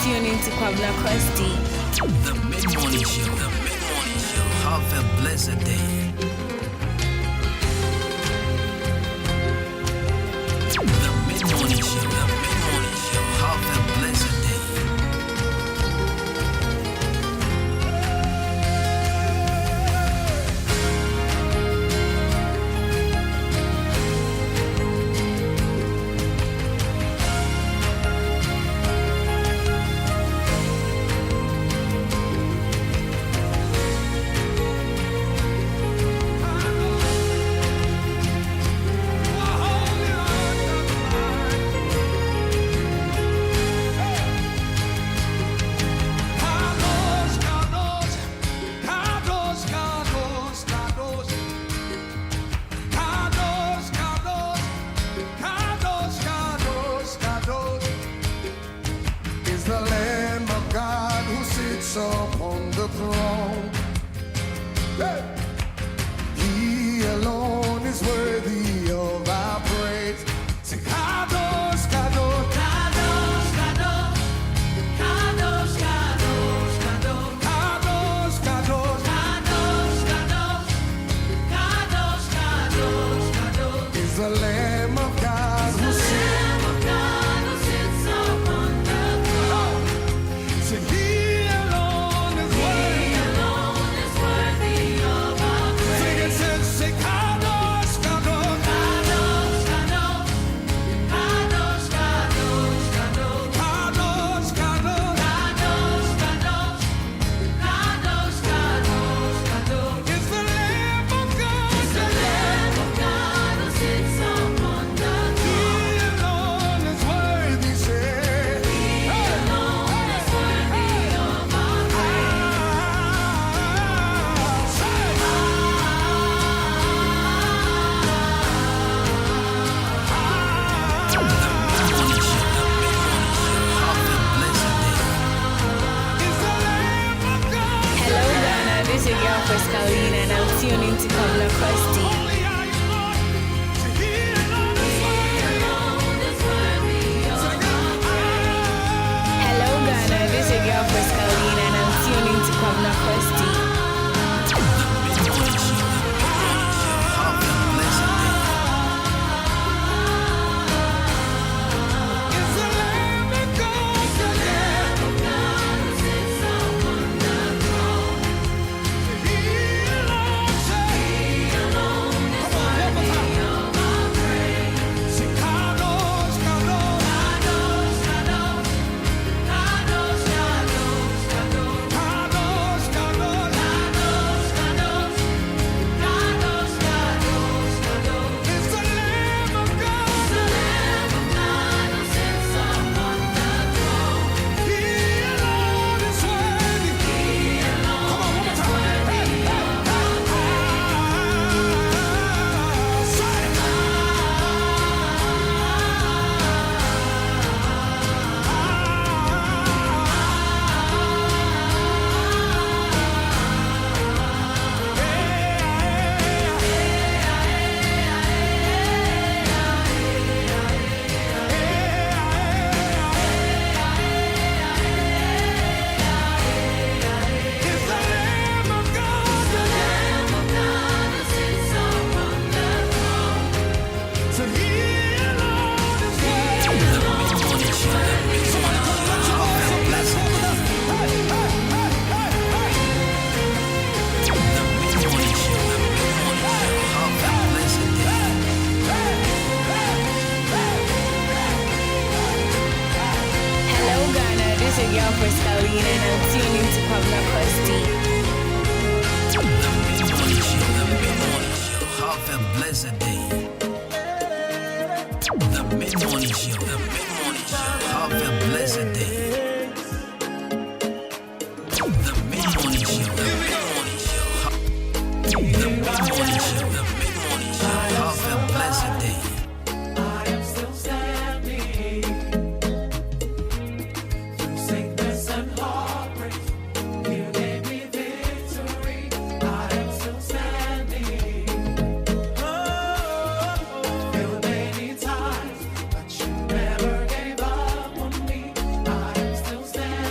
tuning to Kwabna Kwesti. The Mid-Morning Show. The Mid-Morning Show. Have a blessed day. The Mid-Morning Show. The Mid-Morning Show. Have a blessed day. Upon the throne, He alone is worthy of our praise. Sing Kadosh, Kadosh, Kadosh, Kadosh, Kadosh, Kadosh, Kadosh, Kadosh, Kadosh, Kadosh, Kadosh, Kadosh, Kadosh, is the Lamb of God who sits upon the throne. Sing He alone is worthy of our praise. Sing it, say Kadosh, Kadosh, Kadosh, Kadosh, Kadosh, Kadosh, Kadosh, Kadosh, Kadosh, Kadosh, Kadosh, Kadosh, Kadosh. It's the Lamb of God. It's the Lamb of God who sits upon the throne. He alone is worthy, say. He alone is worthy of our praise. Hello Ghana, this is your girl Pascaline and I'm tuning to Kwabna Kwesti. Hello Ghana, this is your girl Pascaline and I'm tuning to Kwabna Kwesti. Hello Ghana, this is your girl Pascaline and I'm tuning to Kwabna Kwesti. The Mid-Morning Show. The Mid-Morning Show. Have a blessed day. The Mid-Morning Show. The Mid-Morning Show. Have a blessed day. The Mid-Morning Show. The Mid-Morning Show. The Mid-Morning Show. The Mid-Morning Show. Have a blessed day. I am still standing through sickness and heartbreak. You gave me victory. I am still standing. There were many times, but you never gave up on me. I am still standing.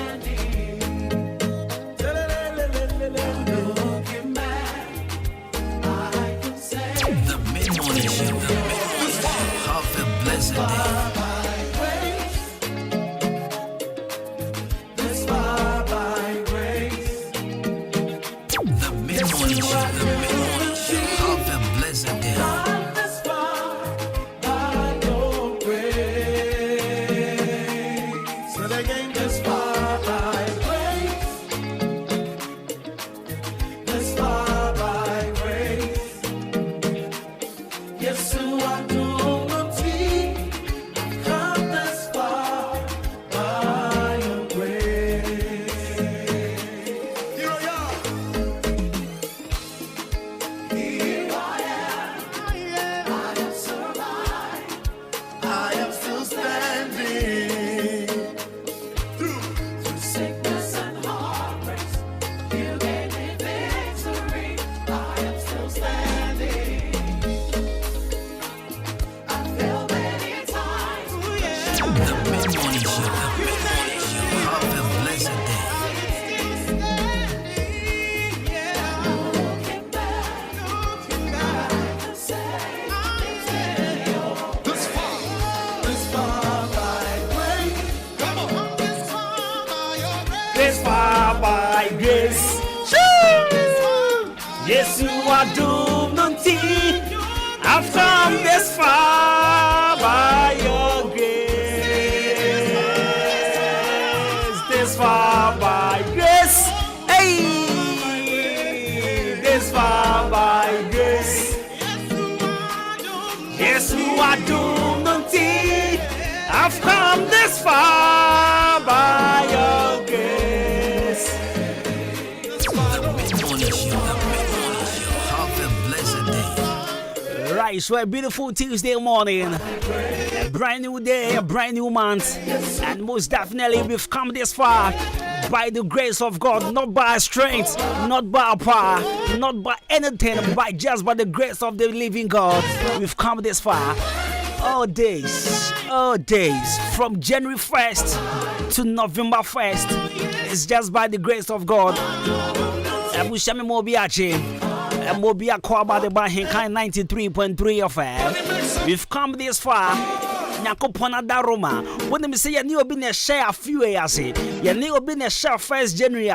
grace. Yes, you are doomed until I've come this far by your grace. This far by grace. Hey, this far by grace. Yes, you are doomed until I've come this far by your grace. Have a blessed day. Right, so a beautiful Tuesday morning, a brand new day, a brand new month, and most definitely we've come this far by the grace of God, not by our strength, not by our power, not by anything, but just by the grace of the living God. We've come this far. All days, from January 1st to November 1st, it's just by the grace of God. Ahenkan 93.3 FM. We've come this far. Nyakopona Adwuma. When me say you need to share a few years, you need to share 1st January,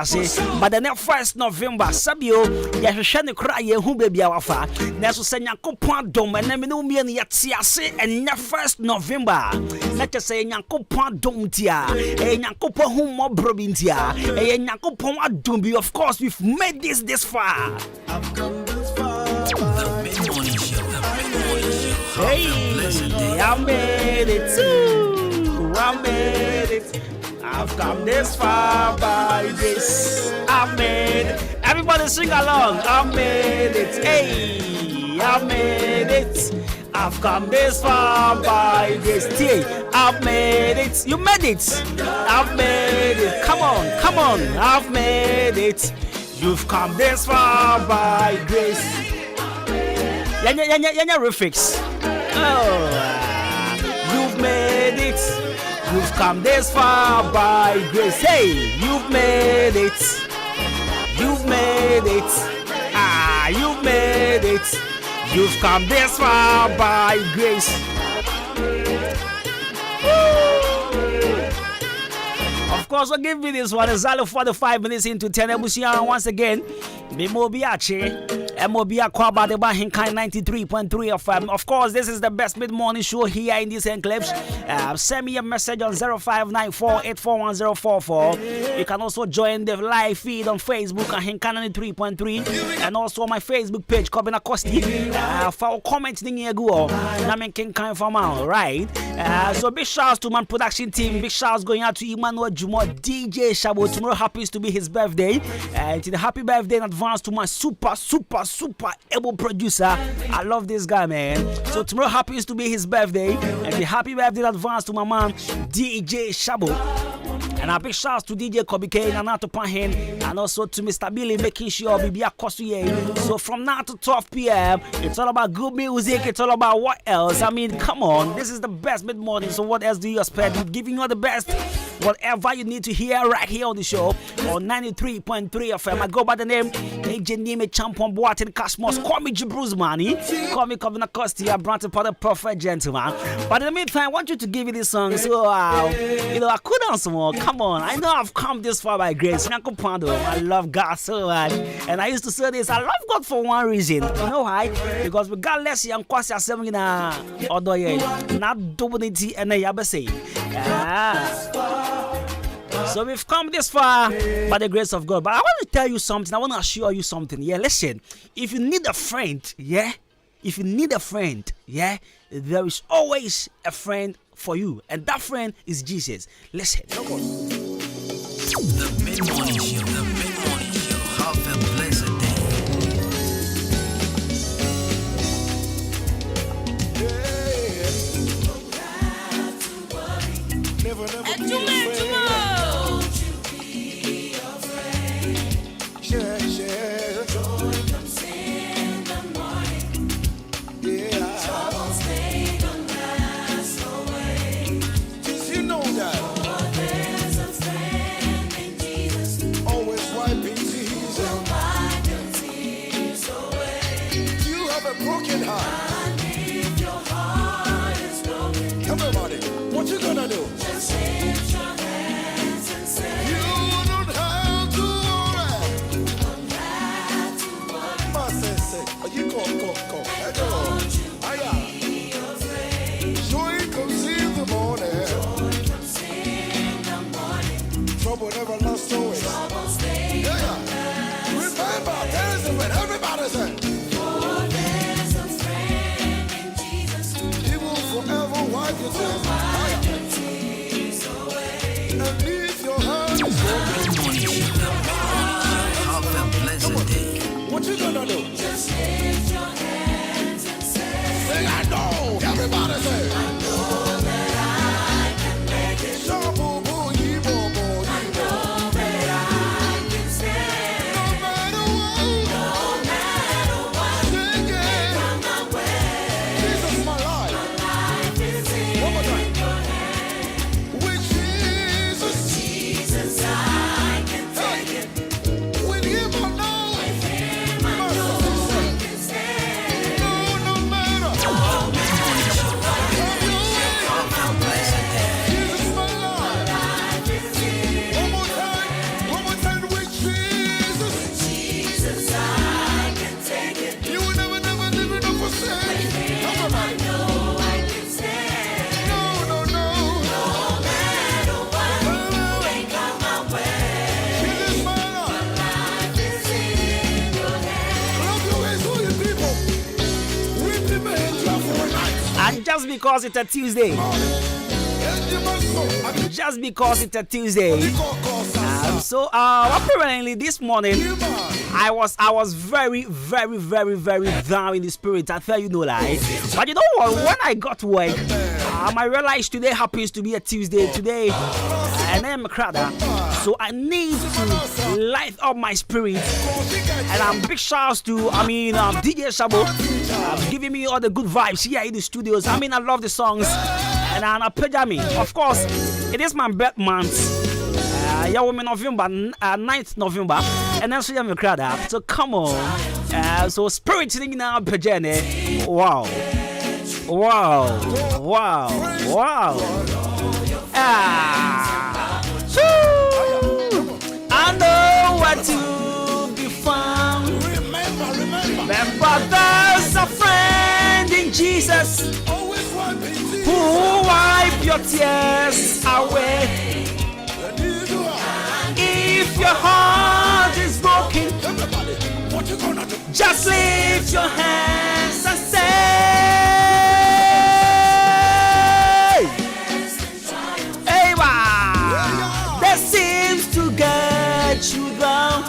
but the next 1st November, Sabio, you should cry ye who baby awafa. Nesu say Nyakopon dom and me no me yet see and 1st November. Let us say Nyakopon dom tia, a Nyakopon who more probintia, a Nyakopon adumbi. Of course, we've made this far. The mid-morning show. Hey, I made it too. I made it. I've come this far by this. I made it. Everybody sing along. I made it. Hey, I made it. I've come this far by this. I've made it. You made it. I've made it. Come on. I've made it. You've come this far by grace. Yeah, refix. Oh, you've made it. You've come this far by grace. Hey, you've made it. You've made it. You've made it. You've come this far by grace. Of course, we'll give you this one. It's all 45 minutes into 10. Once again, Mobia Kwaba de Ahenkan 93.3 FM. Of course, this is the best mid-morning show here in these enclaves. Send me a message on 0594841044. You can also join the live feed on Facebook, Ahenkan 93.3, and also on my Facebook page, Kobina Kosti. For comments, right? So big shouts to my production team. Big shouts going out to Emmanuel Jumo, DJ Shabo. Tomorrow happens to be his birthday. And the happy birthday in advance to my super able producer. I love this guy, man. So tomorrow happens to be his birthday, and the happy birthday in advance to my man DJ Shabo. And a big shout to DJ Kobe K, Nanato Pahen, and also to Mr. Billy making sure we be a Kosuye. So from now to 12 p.m., it's all about good music. It's all about what else? I mean, come on, this is the best mid-morning. So what else do you expect? We're giving you the best, whatever you need to hear right here on the show on 93.3 FM. I go by the name AJ Nime Champion Boatin Cashmos. Call me Jibruz Money. Call me Kevin Acosta, Branton Potter Prophet Gentleman. But in the meantime, I want you to give me this song. So, I could dance some more. Come on, I know I've come this far by grace. I love God so much. And I used to say this, I love God for one reason. You know why? Because regardless, I'm quite saying, not dominity and I say. So we've come this far by the grace of God. But I want to tell you something. I want to assure you something. Yeah, listen. If you need a friend, there is always a friend for you. And that friend is Jesus. Listen. The mid-morning show. Have a blessed day. Never be afraid. Share. Joy comes in the morning. Yeah. Troubles they don't last away. Just you know that. For there's a friend in Jesus. Always wiping tears. Will wipe your tears away. You have a broken heart. And if your heart is broken, everybody, what you gonna do? Just lift your hands and say, you don't have to worry. Everybody say. For there's a friend in Jesus. He will forever wipe your tears. And if your heart is broken, Good morning, show. Have a blessed day. what you gonna do? Just lift your hands and say, I know. Everybody say. I know that I can make it. Shabu, yi, bo, bo, yi, bo. Know that I can stand. No matter what, No matter what sing it. come my way, Jesus, my life. life is in One more time. your hand. With Jesus, Jesus, I can take it. with him I know. Him I know I can stand. No matter. Have a blessed day. Jesus, my life. Life is in One more time with Jesus. Jesus, I can take it. You will never live enough for sin. Everybody. No, I can stand. No. No matter what may come my way, Jesus, my life. life is in your hands. Clap your hands, all you people. Weep in my hands, clap for a night. And just because it's a Tuesday, And you must go. I mean, just because it's a Tuesday, you call, sir. so apparently this morning You man. I was very down in the spirit. I tell you no lie. But you know what? When I got to work, I realized today happens to be a Tuesday today, and I'm a crowder. So I need to light up my spirit. And big shouts to DJ Shabo, giving me all the good vibes here in the studios. I love the songs, and pajami. Of course, it is my birth month. Yeah, women November, 9th November, and then so I'm a crowd up. So come on, so spirit singing now, pajane. Wow. I know what to be found. Remember, there's a friend in Jesus Always one thing. who will wipe your tears away. If your heart is broken, Everybody, what you gonna do? just lift your hands and say, hey, wow, that seems to get you down.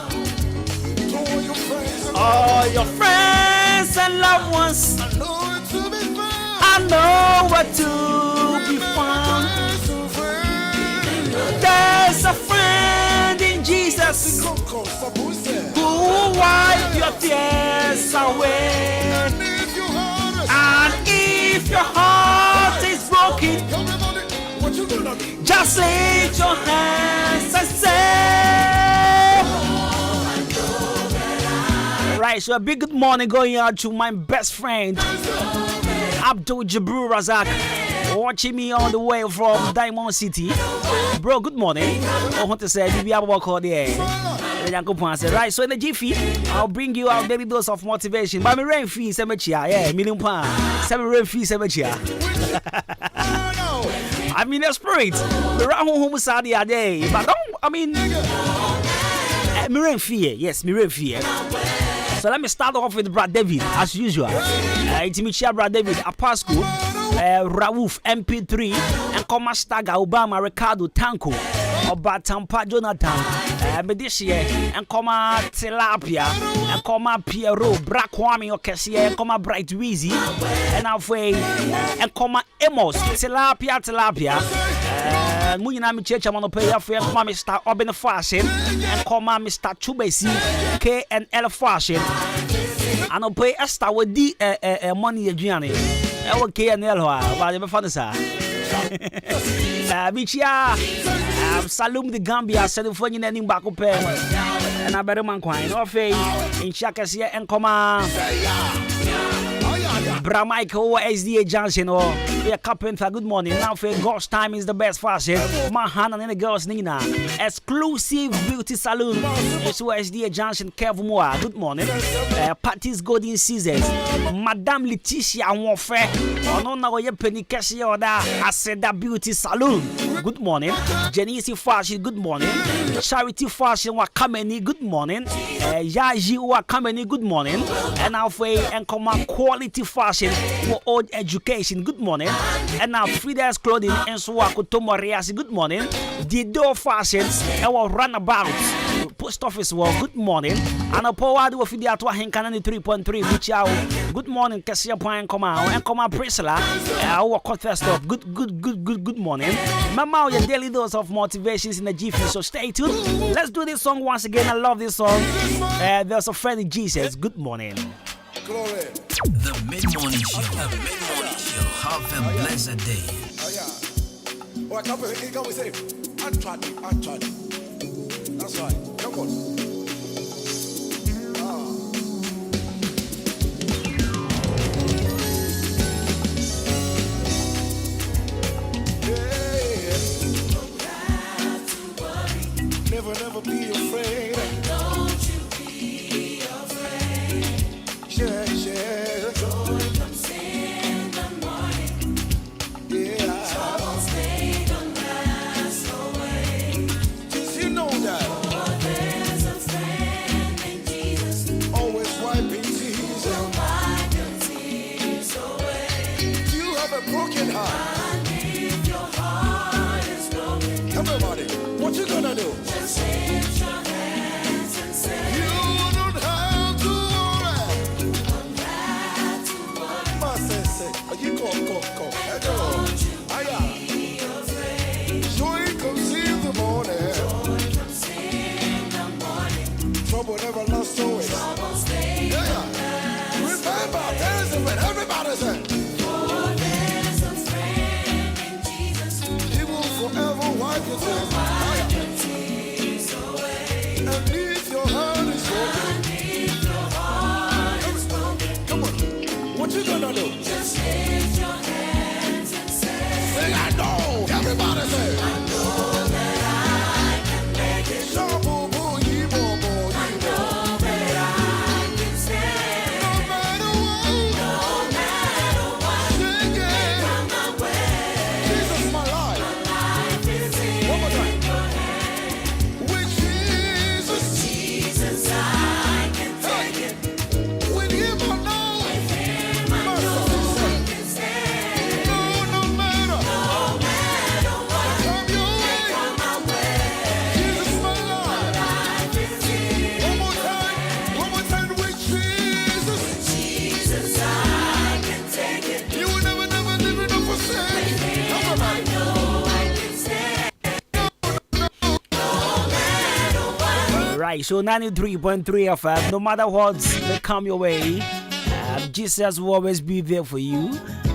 To all your friends, All your friends and loved ones, I know it to be found. I know what to be found. There's a friend. There's a friend in Jesus Coco, Sabuse. who will wipe your tears away. And if you heart is- And if your heart is broken, Everybody, what you gonna do? just lift your hands and say. Right, so a big good morning going out to my best friend Abdul Jabru Razak, watching me all the way from Diamond City. Bro, good morning. I want to say, we have work all day. Right, so in the jiffy, I'll bring you our daily dose of motivation. But my rain fee, yeah, million pounds. 7 rain fee, I'm in the spirit. The round home Saturday a day, but don't, Miren Fee, yes, Miren Fee. So let me start off with Brad David, as usual. It's Michelle Brad David, Apasco, Raouf, MP3, and Koma Staga, Obama, Ricardo, Tanko, Oba Tampa, Jonathan, Medishie, and Koma Tilapia, and Koma Piero, Brakwami, Okesia, and Koma Bright Weezy, and halfway, and Koma Emos, Tilapia. Muyina mi checha monopeya for Koma Mr. Oben Fashion, and Koma Mr. Chubesi, KNL Fashion. And I'll pay Esther with the money a Gianni. KNL, but I'm a fan of that. Bichia, Salum the Gambia, said for you ending back up, and I better man quine or fay in Chakasia and Koma Bramichael SDA Johnson or a carpenter. Good morning. Now for God's time is the best fashion. Mahan and the girls Nina. Exclusive beauty salon. It's SDA Johnson Kevmoa. Good morning. Patty's Golden Seasons. Madame Leticia Warfare. On our penny cashier order. I said that beauty salon. good morning. Janice Fashion, good morning. Charity Fashion, Wakameni, good morning. Yaji Wakameni, good morning. And now for and quality fashion for old education, good morning. And now Frida's clothing and so Wakutomo Riasi, good morning. Dido Fashions, our runabout. Post office, well, good morning. And a power do of the Ahenkan 3.3, which out. Good morning, Cassia Point, come out and come out, Priscilla. Our contest of good morning. Mama, your daily dose of motivations in the GF, so stay tuned. Let's do this song once again. I love this song. There's a friend in Jesus. Good morning. The mid-morning show. The mid-morning show. Have a blessed day. Oh, yeah. Oh, I can't say, I'm trying. That's right. Come on. Never be afraid. Don't you be afraid. Yeah. Joy comes in the morning. Yeah. Troubles they don't last away. Just you know that. For there's a friend in Jesus. Always wiping tears. Will wipe your tears away. You have a broken heart. And if your heart is broken, Everybody, what you gonna do? just lift your hands and say, You don't have to worry. I'm glad to worry. Master say, you go. Don't you Aya. be afraid. Joy comes in the morning. Joy comes in the morning. Trouble never lasts always. Troubles they Yeah. Remember, there is a friend. Everybody say, For there's a friend in Jesus. He will forever wipe your tears. Aya. Wipe your tears away. And if your heart is broken, And if your heart is broken, come on, what you gonna do? just lift your hands and say, Say, I know. Everybody say, I know that I can make it. Shabu-bu, yi-bo-bo, I know that I can stand. no matter what, No matter what sing it. come my way, Jesus, my life. life is in One more time. your hand. With Jesus, Jesus, I can take it. with Him I know. With Him I know I can stand. No matter No matter what come your way. come my way, Jesus, my life. life is in One more time. With Jesus, Jesus. I can take it. you will never leave it up for sin. Everybody, know I can stand. Right, so 93.3 FM, no matter what may come your way, Jesus will always be there for you.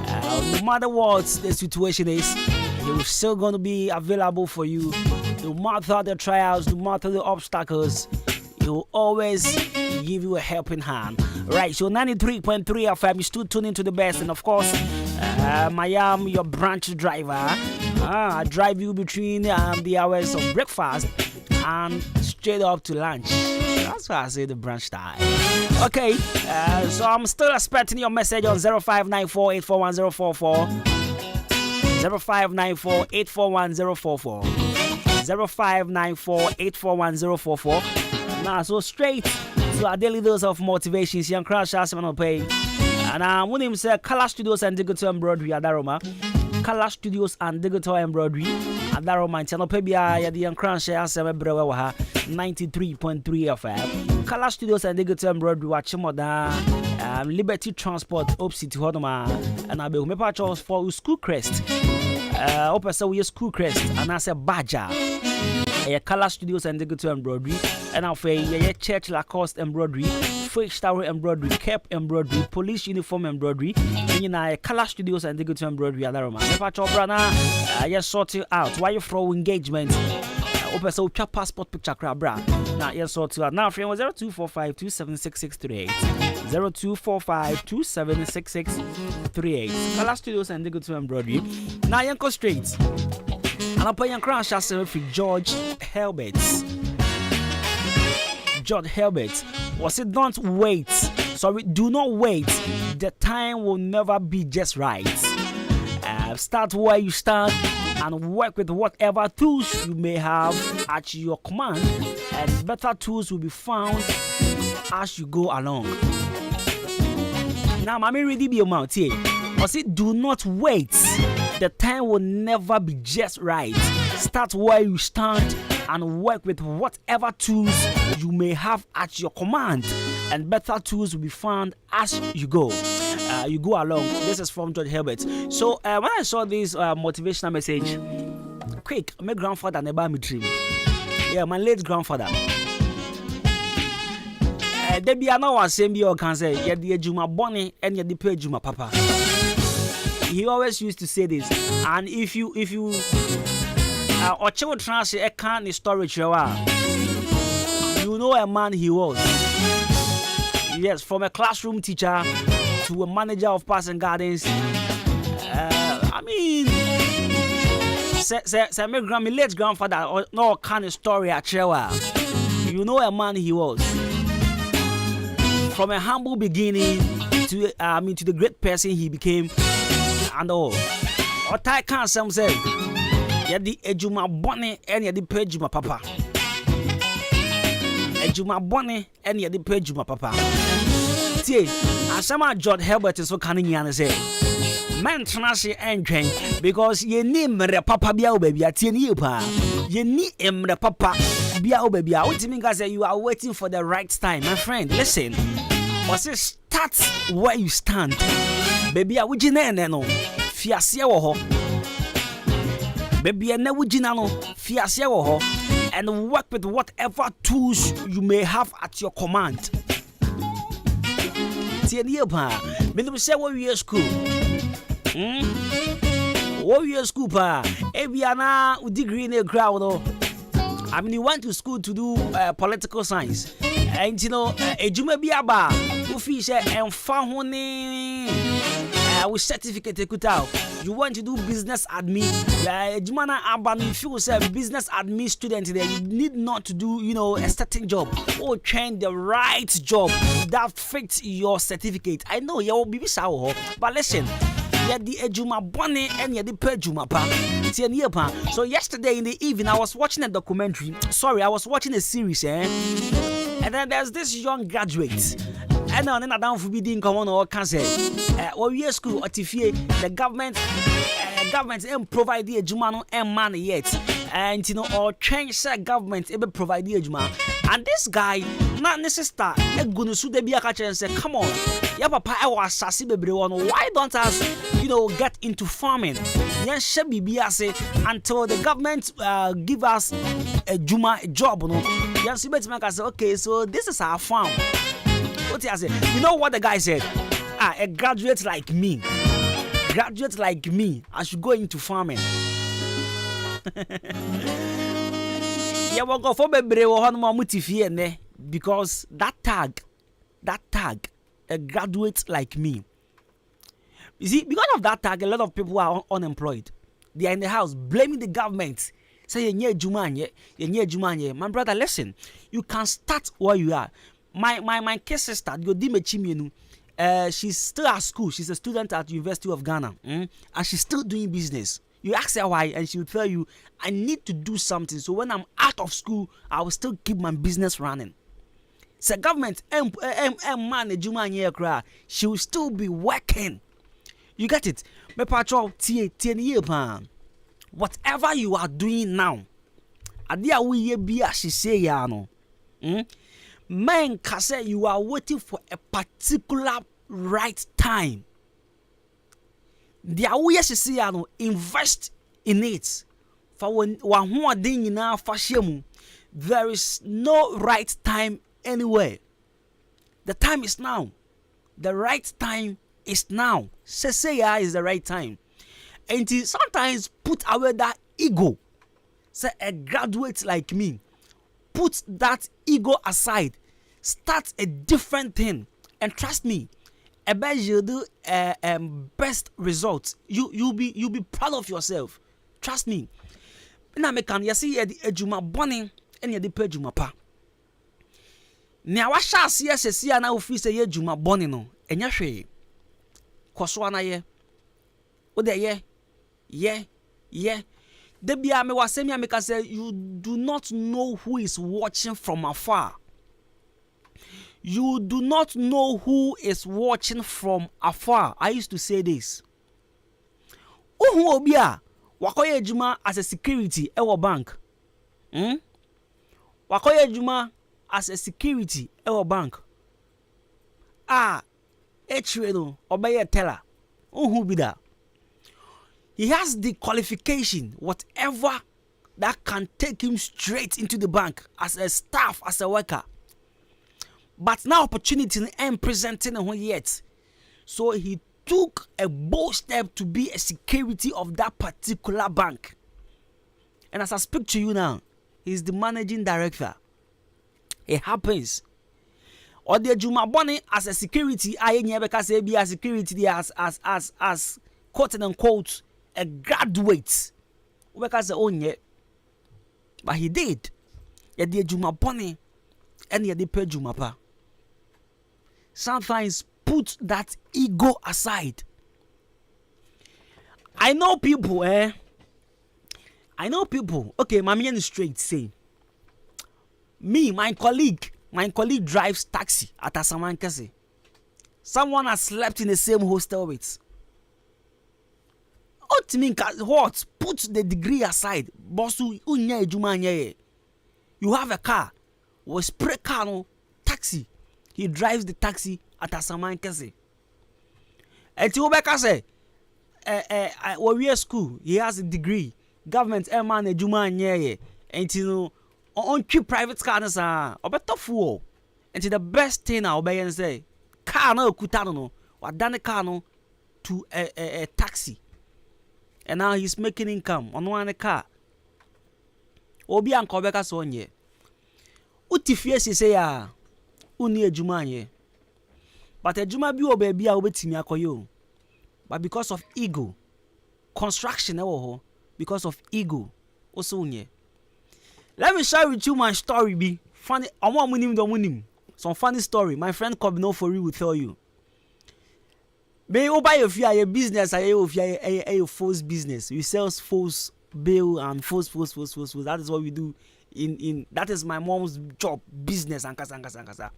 No matter what the situation is, He's still going to be available for you. No matter the trials, no matter the obstacles, He will always give you a helping hand. Right, so 93.3 FM, you still tune into the best, and of course, I am your branch driver. I drive you between the hours of breakfast and straight up to lunch. That's why I say the branch time. Okay, so I'm still expecting your message on 0594-841-044, 0594-841-044, 0594-841-044. Now, so straight to our daily dose of motivations. Young Crash Asman Pay. And one name said Color Studios and Digital Embroidery at Daroma. Color Studios and Digital Embroidery at Daroma. Channel Pebia, ya the Young Crash Asman Brewa 93.3 FM. Color Studios and Digital Embroidery watch Moda. Liberty Transport Up City Hodoma. And I'll be home patches for School Crest. Open so we School Crest. And I said Badger. Color Studios and Digital Embroidery, and I'll say Church Lacoste Embroidery, French Tower Embroidery, Cap Embroidery, Police Uniform Embroidery, and you know Color Studios and Digital Embroidery. Adaroma. Never talk, brother. Just sort it out. Why you throw engagement? Open so your passport picture, crab, bra. Now yes, sort it out. Now, friend, 0245-276-638, 0245-276-638. Color Studios and Digital Embroidery. Now, you go straight. And I'm playing crash as George Herbert. George Herbert was it? Don't wait. Sorry, do not wait. The time will never be just right. Start where you stand and work with whatever tools you may have at your command, and better tools will be found as you go along. Now, Mami ready be your mouth here. I say, do not wait. The time will never be just right. Start where you stand and work with whatever tools you may have at your command, and better tools will be found as you go. You go along. This is from George Herbert. So when I saw this motivational message, quick, my grandfather never me dream. Yeah, my late grandfather. There be another same be or can say, yeah, the Adwuma Bonnie and yeah, the pay Adwuma Papa. He always used to say this, and if you or child transit a can storage you know a man he was. Yes, from a classroom teacher to a manager of Parks and Gardens. I mean, say my late grandfather or no kind of story at Chewa. You know a man he was. From a humble beginning to to the great person he became, and all. Or I can't say, yeah, the Adwuma Bonnie and yeah, the pay Adwuma Papa. Adwuma Bonnie and yeah, the pay Adwuma Papa. See, as some George Herbert is so cunning and say, man, Tranasi and train because ye name the Papa Biao baby at you pa. Ye need him the Papa Biao baby. I want to mean, say you are waiting for the right time, my friend. Listen. I say start where you stand. Baby, I would no fiasia wo ho. Baby, I never no fiasia wo ho, and work with whatever tools you may have at your command. Tieni pa, me no say what we school. What we school pa? Ebiana degree in a crowd. I mean, you went to school to do political science. And you know, Adwuma bi aba, who fish and found with certificate you want to do business admin. Adwuma na aba, if you say business admin student there, you need not to do, a certain job or train the right job that fits your certificate. I know you will be sour, but listen. Yeah, the Adwuma Bonnie and yeah, the pay Adwuma pa. So yesterday in the evening, I was watching a documentary. Sorry, I was watching a series, and then there's this young graduate. And then I don't forbidden come on or can say, year school or TFA, the government ain't provide the Adwuma and money yet. And or change the government able provide the Adwuma. And this guy, not necessarily going to sue the Biakacha and say, come on, yeah, papa, I was sassy baby one. Why don't us, get into farming? Yes, Shebi say until the government give us a job, Yes, you better make us say, okay, so this is our farm. What he say? You know what the guy said? A graduate like me, I should go into farming. Yeah, we'll go for baby one more mutifie because that tag, a graduate like me. You see, because of that tag, a lot of people are unemployed. They are in the house blaming the government. Say, my brother, listen, you can start where you are. My case sister, she's still at school. She's a student at University of Ghana, and she's still doing business. You ask her why, and she will tell you, I need to do something. So when I'm out of school, I will still keep my business running. So government, she will still be working. You get it? Whatever you are doing now, man can say you are waiting for a particular right time. Invest in it. For there is no right time anywhere. The time is now. The right time is now. Say is the right time. And sometimes put away that ego. Say a graduate like me, put that ego aside. Start a different thing. And trust me, about you do best results. You'll be proud of yourself. Trust me. Now me can you see the Adwuma Bonnie and the pay Adwuma pa. Now what shall see na office say Adwuma Bonnie no. Enya hwe. Koso na ye. O de ye. Debia me wasemi ameka say you do not know who is watching from afar. You do not know who is watching from afar. I used to say this. Ohu obi a wakoye adwuma as a security ewo bank. Wakoye adwuma as a security ewo bank. Echwe no obeye teller. Ohu bi da. He has the qualification, whatever that can take him straight into the bank as a staff, as a worker. But now opportunity ain't presenting him yet. So he took a bold step to be a security of that particular bank. And as I speak to you now, he's the managing director. It happens. Or the Juma Bonnie as a security, I never can say be a security as quote and unquote a graduate. Because own yet. But he did. Yet the Juma Bonnie and yet the pay Juma pa. Sometimes put that ego aside. I know people, I know people. Okay, my man is straight say. Me, my colleague drives taxi at Asamankese. Someone has slept in the same hostel with. What? Put the degree aside. Bossu unya ejuma nye. You have a car. Was spray car no taxi. He drives the taxi at Asamankese. Eti obeka say we are school. He has a degree. Government man ejuma nye. Enti no on cheap private car na sa. Obeto fuo. Enti the best thing I obey and say car na okuta no. Wa dane car no to a taxi. And now he's making income on one car. Obi anko beka so nye. Utifie say ya uni ejuma nye. But ejuma bi obebi a obetimi akoyo. But because of ego, construction because of ego also nye. Let me share with you my story be funny. Some funny story. My friend Kobino for you will tell you. May you buy a business, a false business. We sell false bill and false. That is what we do. In that is my mom's job, business and kasa.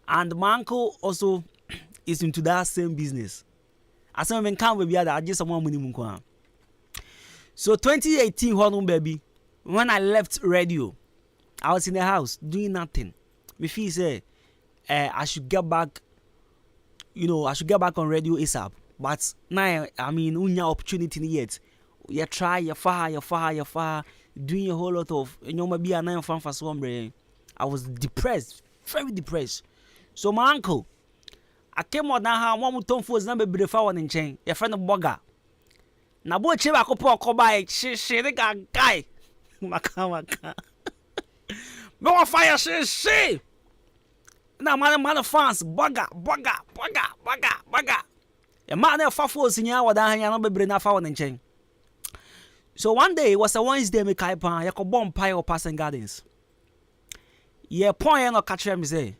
And my uncle also is into that same business. As someone can be I just someone money. So 2018, baby, when I left radio, I was in the house doing nothing. Me feel say, I should get back. I should get back on radio ASAP. But now, I mean, unya opportunity yet. You try, you far, doing a whole lot of, maybe a 9 fan for some. I was depressed, very depressed. So my uncle, I came out now. One more time for his number, be the phone in chain. Your friend of Boga. Na bo cheba ko po ko ba she the guy. Maka. Me wa fire she. Na man fans Boga. E man na fa fo sinya wada hanya no bebre na fa won nchen. So one day it was a Wednesday me kai pan yakọ bomb pie or passing gardens. Yeah, point no catch me say.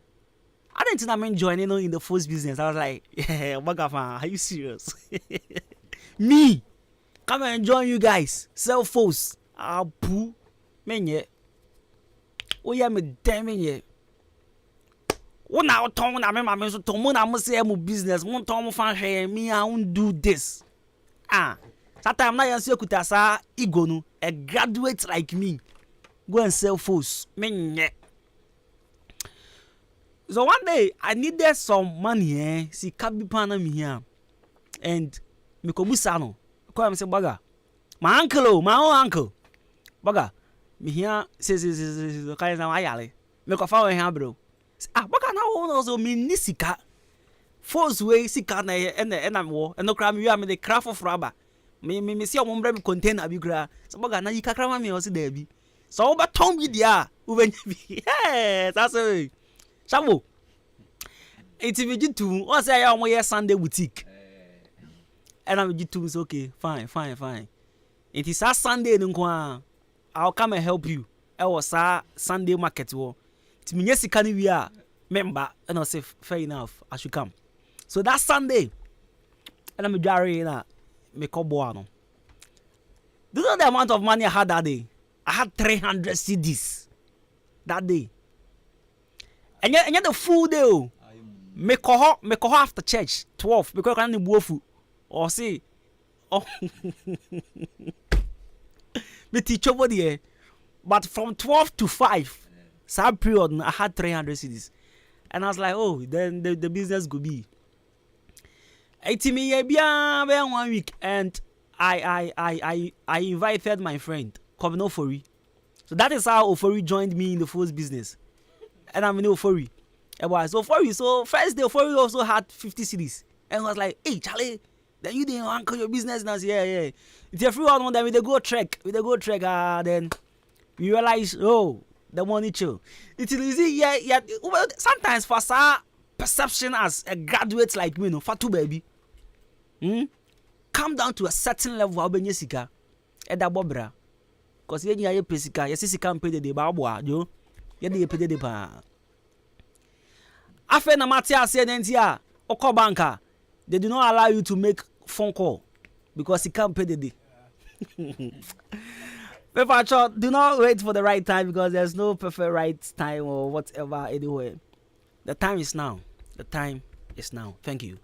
I didn't think I'm joining in the first business. I was like, yeah, Boga fan, are you serious? Me, come and join you guys. Sell force. Poo. Menye. Oh yeah, me damn ye. When I told me I'm so to moon, I must say I'm business. One time fan hey me, I won't do this. That time na yansi kutasa ego no. A graduate like me. Go and sell force. Menye. So one day I needed some money, see kabi pana me here. And me kobusa no. Ko am say Boga. My uncle, my own uncle. Boga. Me here say kai na ayale. Me ko fa we here bro. Boga na wo no so me ni sika. Force way sika na and am wo. And no kra me the craft of rubber. Me see o mbra me container bi kra. So Boga na yika kra ma me o se da bi. So wo ba ton bi dia. Wo ba bi. Hey, that's it. Shabo. It's VG2. What say I am Sunday boutique? And I'm VG2 is okay. Fine. It is a Sunday nkwa. I'll come and help you. I was a Sunday market war. It's me yes can we are member and I say fair enough. I should come. So that Sunday, and I'm jarring na me ko boano. Do you know the amount of money I had that day? I had 300 CDs that day. And yet the full day, me koho after church 12 because I can't move or say, oh, me teach over there. But from 12 to 5, some period I had 300 CDs, and I was like, oh, then the business could be. 80 me 1 week, and I invited my friend Kevin Ofori. So that is how Ofori joined me in the first business, and I'm in Ofori. So first day Ofori also had 50 CDs, and I was like, hey Charlie, then you didn't anchor your business now. Yeah. It's a free one. Then we go trek. Then we realize, oh, the money chill. It's easy. Yeah. Well, sometimes for our perception as a graduate like me, no, for two baby, come down to a certain level. I'll be Jessica, Eda Bobra, cause you are Jessica. Yes, can't pay the babwa, yo. You pay the pa. After na Matia said, "Entia, Oko banker, they do not allow you to make phone call because he can't pay the day." Do not wait for the right time because there's no perfect right time or whatever anywhere. The time is now. Thank you.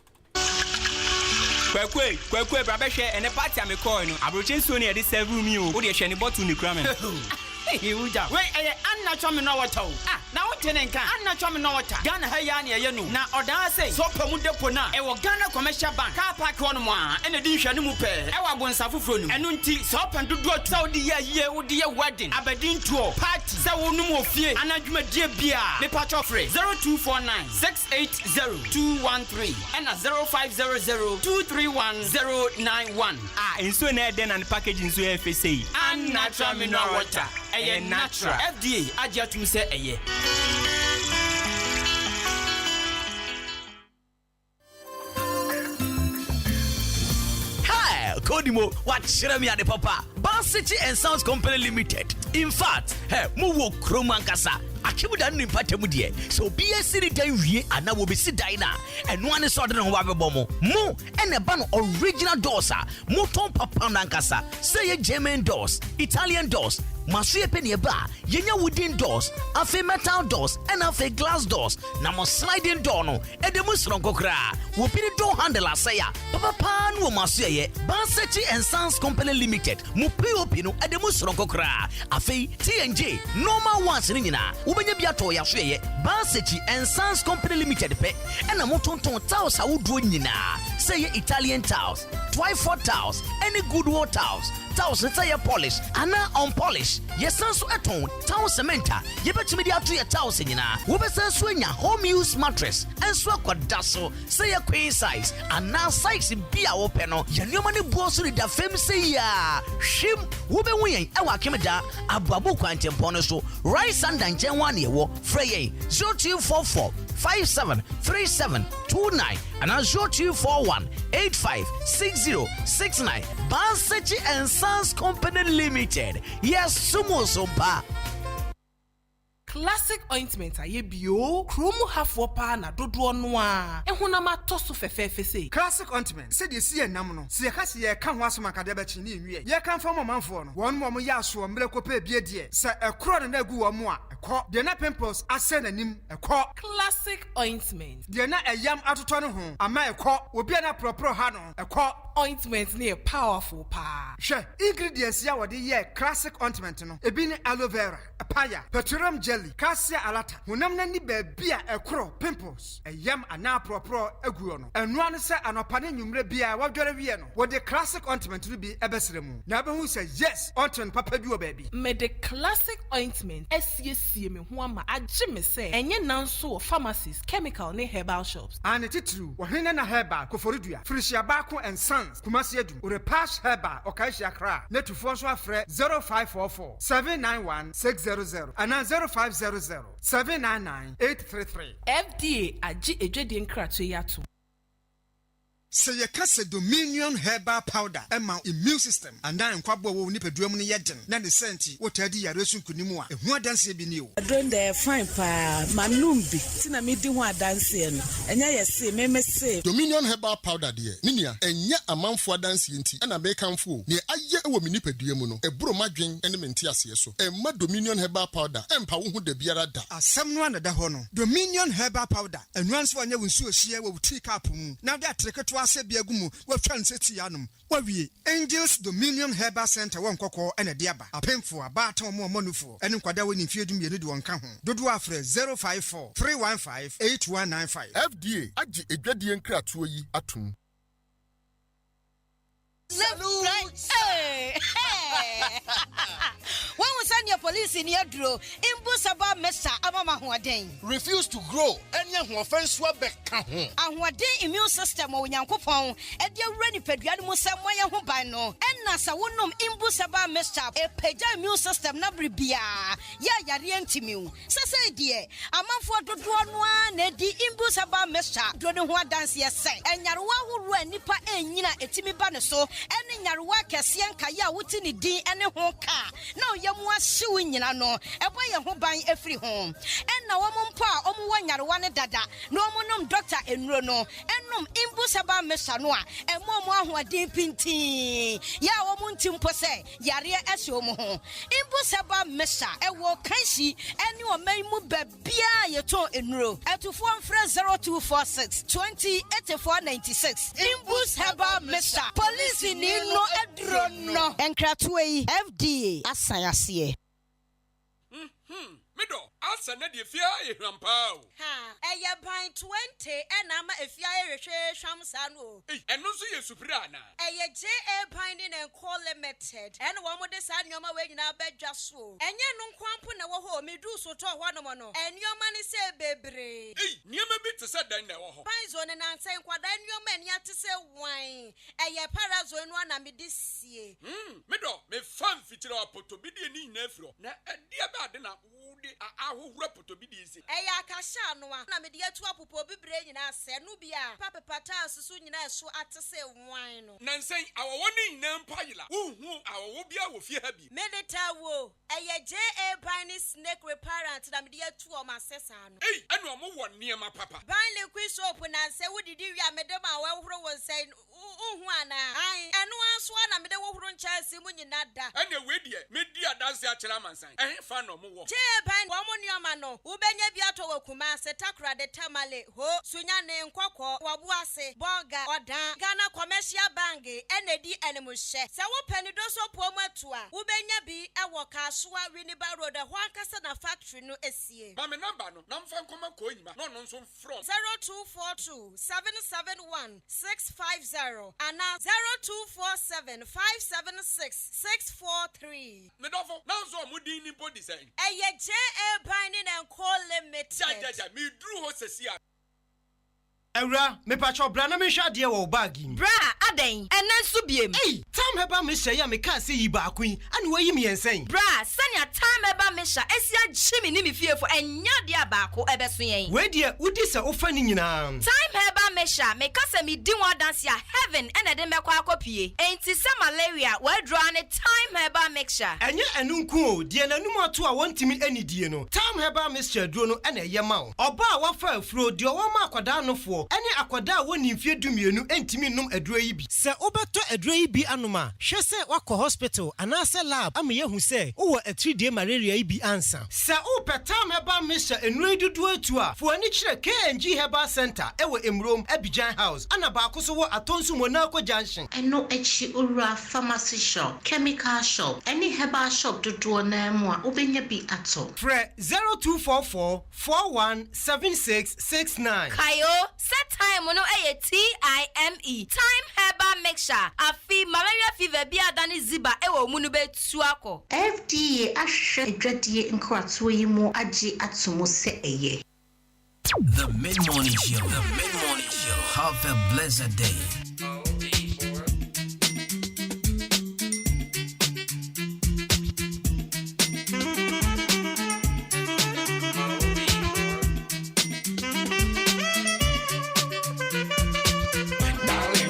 Kwekwe, brabeshe, and a party I'm a coin. Abrochin Sony at this 7 room, you would have any bottle in the cramming. Wait, I'm not coming over to. Now, Tenenka, I'm not coming over to. Ghana Hayani, you know. Now, or I say, so Pamuda Pona, and what Ghana commercial bank, car park on one, and a dish and mupe. I want Safufun, and unti, sop and do go Saudi year, would dear wedding, Aberdeen tour, party, Sawunumo fear, and Adwuma dear beer, the patch of 0249 680 and a 0500 231 091. And so then and packaging so FSA and natural mineral water. Natural FDA ajatum say eye. Hi, Kodimo, what shirami ade papa? Ban City and Sounds Company Limited. In fact, hey, mu wo kromankasa. Akibuda no impate mu de. So BSC ni dan wie ana wo be si dan na. Eno ane so de no wa bebo mo. Mo ene ba no original doors a. Mo ton papa nankasa. Say ye German doors, Italian doors. Masuye penye ba, yenya wooden doors, afe metal doors, and afe glass doors. Na mo sliding door no, edemu sronko kra. Wo pini door handle asaya. Papa pan wo masuye ye. Bansechi and Sons Company Limited. Mo POP no edemu sronko kra. Afe TNJ normal ones ni nyina. Ubenye biato ya hwe ye. Bansechi and Sons Company Limited pe. Ena mo tonton tiles a wodro nyina. Say ye Italian tiles, Twyford tiles, any good wall tiles. Tiles say ye polish, ana unpolished. Yes, so eton, town cementa, ye bet me to your tiles nyina. Wo be say so nya home use mattress, and so kwadaso, say a queen size, and now size in bia open no. Ye no money boss with the fame say ya. Shim, wo be wen e wa kemeda ababu kwantempo so. Rice and danchen one ye wo, frey 0244 573729 and 0241 856069. Bansechi and Sons Company Limited. Yes, sumo sompa. Classic ointment aye bio kromu hafo pa na dodo no a ehuna ma toso fefefe sei classic ointment said you see enam no se ka se ye ka ho asoma ka de ba chi ni nwie ye kan fa manfo no won mo ya so mbre ko pa bie die se ekro na agu wo mo a ekọ de na pimples ase nanim ekọ classic ointment de na eyam atoto no ho ama ekọ obi na propro ha no ekọ ointment ne powerful pa hwe ingredients ya wode ye classic ointment no ebi ni aloe vera apaya petroleum jelly cassia alata honam na ni ba bia ekro pimples eyam ana propro aguo no eno ane se anopa ne nwumre bia wadware wie no wode classic ointment no bi ebesere mu na be hu se yes ointment papa bi o ba bi me the classic ointment esiesie me ho ama agye me se enye nanso pharmacies chemical ne herbal shops ane titru wo hene na herbal koforidua frisia ba ko and Sons Kumasi Adum Urepash Herbal Okaishi Accra Netufo so afre 0544 791 600 and 0500 799 833 FDA agi ejwedi nkratoyato Say ye kase Dominion herbal powder ema immune system and then kwabo wo nipadua mu ne yeden na ne senti wotadi yare sunkunimu a ehu adanse bi ni o. Adon dey fine pa manum bi tina me di ho adanse no enya ye se me se Dominion herbal powder de ninia enya amanfo adanse enti na be kanfo ne aye wo me nipadua mu no eburo madwen ene mente ase so emma Dominion herbal powder empa wo hu da biara da asem no anada ho no Dominion herbal powder enuanso anya wonsu ohia wo tea cup mu na de atreketo ase bia gumu wo twa nseti anom wawie Angels Dominion Herbal Center won kokko ene de aba apemfo abata omo monufo ene nkwada woni mfiedum yenu de won ka ho dodo afre 054 315 8195 FDA agi edwadie nkratoɔ yi atum. When we send your police in your draw, Imbusaba Mesa Abama Huaden. Refuse to grow any offense back. And what day immune system or Yankopon, and your ready Pedrian Musamaya Hubano, and Nasa Wunum Imbusaba Mesa, a Peja immune system Nabribia, Ya Yarientimu. Sasa dear, a month for the one, Nedi Imbusaba Mesa, Dronua dance yes, and Yarwa who ran Nipa and Nina Etimi Banaso, and in Yarwa Cassian Kaya Wutini D and a honka. No, Yamwa suing no, a boy who buy every home. And now one pa, one Yarwana Dada, no monum doctor and Rono, and num Imbusaba Mesanoa, and Momo who are deep in tea. Ya womuntim pose, Yaria Esomo. Imbusaba Mesa, a walk kanshi, and you may move Bia Yato in row. At to 0246 20 8496. Imbus Haba Mesa, police in no Edrono, and Kratway FDA. Asayasiye. Mido, asa na de fia e hwampao. Ha, eye ban 20 na ma efia e hwehwe hwamsa no. Eno so ye supira na. Eye JA Binding and Co Limited. En wo mo de sa nyoma we nyina badwa so. Enye no nkwampo na wo ho medu so to ho no mo no. Enyoma ne se bebre. Niema bi te se dan na wo ho. Ban zo ne nan sai kwada enyoma ania te se wan. Eye para zo no na me de sie. Mido, me fan fitira apoto bi de ni na afro. Na ade ba de na ahohura potobidi isi eya akasha no a na me de atu apopo bibre nyina se no bia papa pata asusu nyina so atese wan no nansen awowo ni nyina mpayila uhu awowo bia wo fie ha bi medeta wo eya JA Binding snake repellent na me de atu o masesa no enu omo wo niema papa ban liquid soap na se wodidi wi amede ma wa horo wo nsen uhu ana ai enu aso na me de wo horo nchase mu nyina da ene we die medi adanse akira mansan fa no mo wo Womunioma no, ubenya biato wakuma setakura de tamale ho sunya ne nkoko wabuase boga odan Ghana Commercial Bank enedi enemushe se wo peni doso pomatu a ubenya bi ewo kasua Winneba Road ho ankasa na factory no esie ba me number no na mfa nkoma ko nyima no no nso from 0242 771 650 and 0247 576 643 me dofo na nso mudi ni body say JA Binding and Co Limited. Ja, me drew ho sesia. Ewra, me pacho bra na me hwa de wo bag im. Bra, aden, enen so biem. Time heba me hye ya me ka se yi ba kun, ani wayi me yensen. Bra, sanya time heba me hya esia gyimi ni me fiefo enya de abaako ebeso yen. We de udi se ofa ni nyina. Time heba me hya me ka se me di one dance ya heaven ene de mekwa akopie. Enti se malaria we draw ne time heba mixture. Enye enu nku o, de nanum ato a wontimi anidie no. Time heba mixture duro no ene ye ma wo. Oba a wafa afuro de o ma akwada nofo. Ene akwada woni mfie dumienu entimi num aduro yi bi. Se obeto aduro yi bi anoma, hwe se wakọ hospital anase lab ama yehu se wo a 3-day malaria yi bi ansa. Se opetam heba mixture enuro dudu atu a, fo ani kire KNG Herbal Center ewo Emrom Abidjan House ana ba ko so wo Atonsu Monaco Junction. Eno echi ura pharmacy shop, chemical shop, any herbal shop dudu na mu a obenya bi ato. Fre 0244 417669. Kayo set time no TIME time herbal mixture afi malaria fever bi adani ziba ewo mu no betu akọ. FDA ahwe edwadie nkrato yi mu agi atomo se eye. The Mid-Morning Show. The Mid-Morning Show. Have a blessed day. Darling,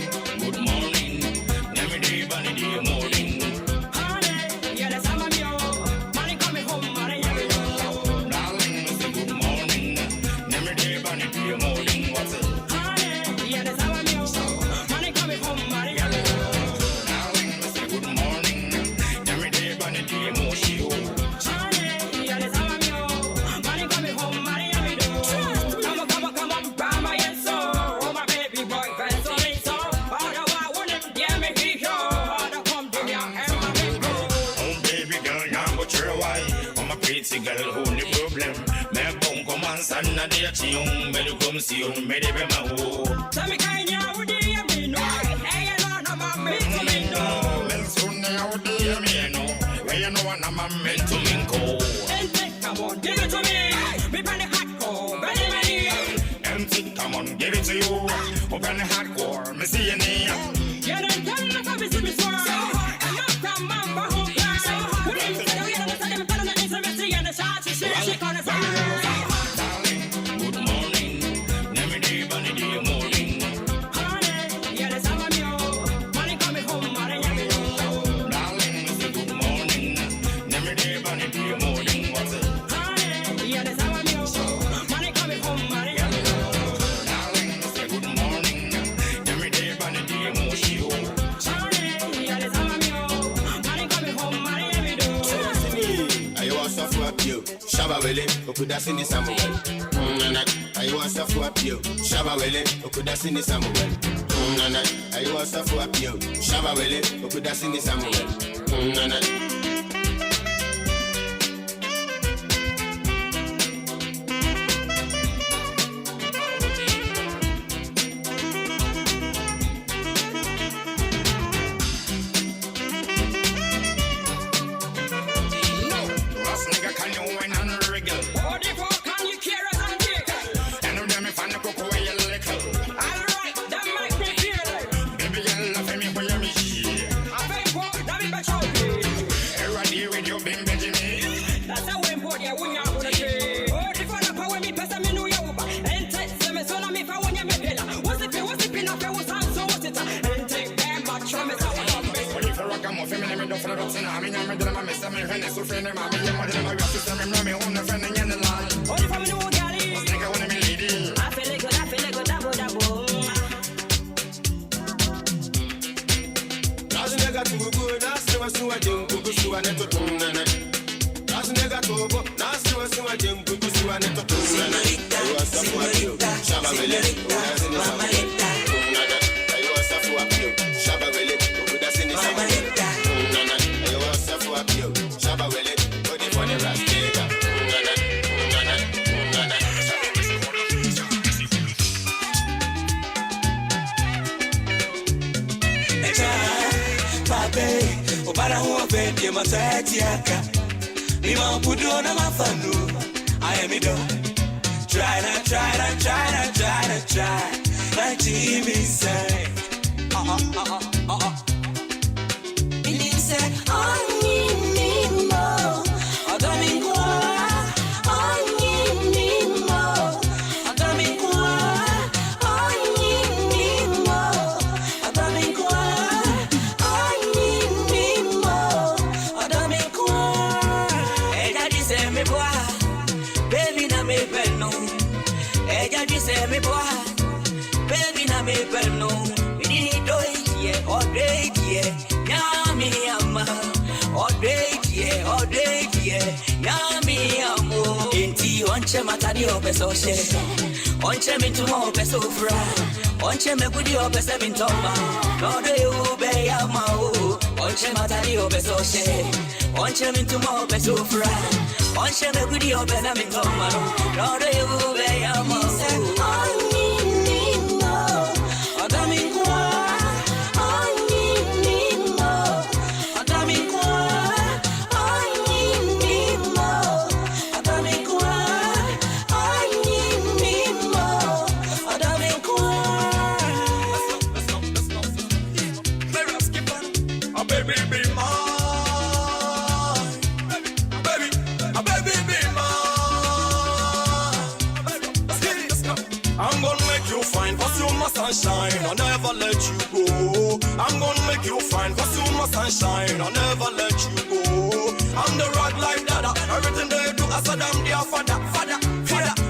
sunshine, I'll never let you go. I'm gonna make you fine, pursue my sunshine, I'll never let you go. I'm the rock life dada, everything they do, I said I'm their father.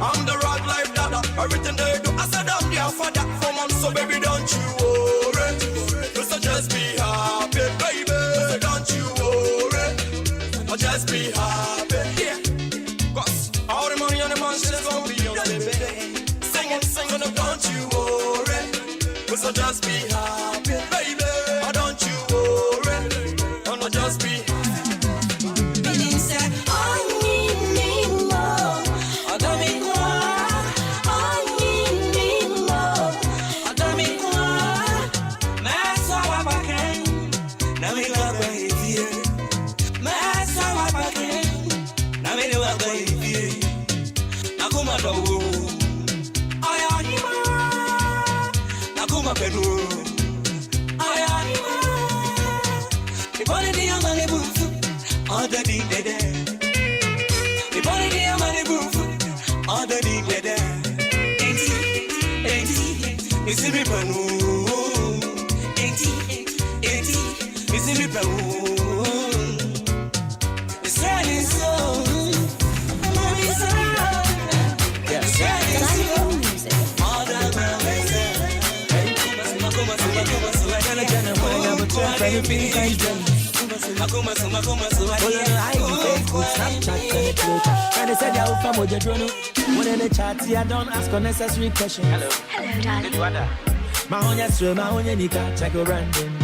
I'm the rock life dada, Everything they do, I said I'm there for that for mom, so baby don't you worry. So just be happy, baby. So don't you worry. Or just be happy, yeah. Cause all the money on the mansion's gonna be yours, baby. Sing, no, don't you worry. So just be happy, baby. Or don't you worry. Or no, just be happy. I don't ask unnecessary questions. Hello, darling. My own nika, check your random.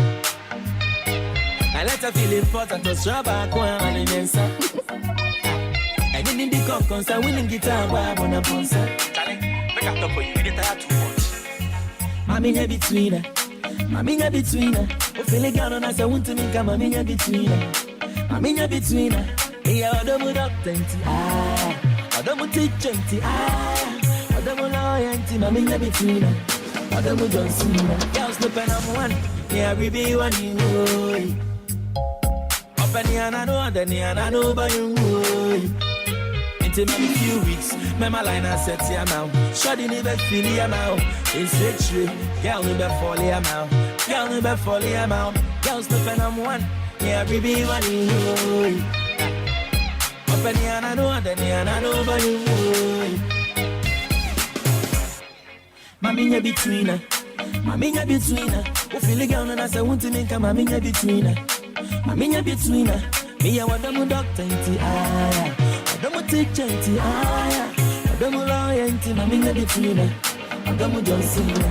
I let her feel important to strap back one and answer. I didn't the concourse, I winning guitar, but on a concert. Make up top for you, you tired too much. Mammy, between her. Mammy, between her. Oh, feeling down on us, I want to make a mammy between her. Mammy, between her. Hey, I don't put up 20. I don't put 20. I don't put loyalty, mammy, between her. I don't put John Cena. Girls, no pen on one. Yeah, we be one in you. Up and here, I know, then here, I know, but you. Into maybe few weeks, my line has set here now. Shoddy never feel here now. It's straight, girl, never fall here now. Girl, never fall here now. Girls, no pen on one. Yeah, we be one in you. Up and here, I know, then here, I know, but you. Mammy, between her. Mammy, between her. Oh, feeling down and I say, want to make a mammy between her. Mammy, between her. Me, I want them doctor, I don't teach it, I don't loyalty, mammy, between her. I don't John Cena.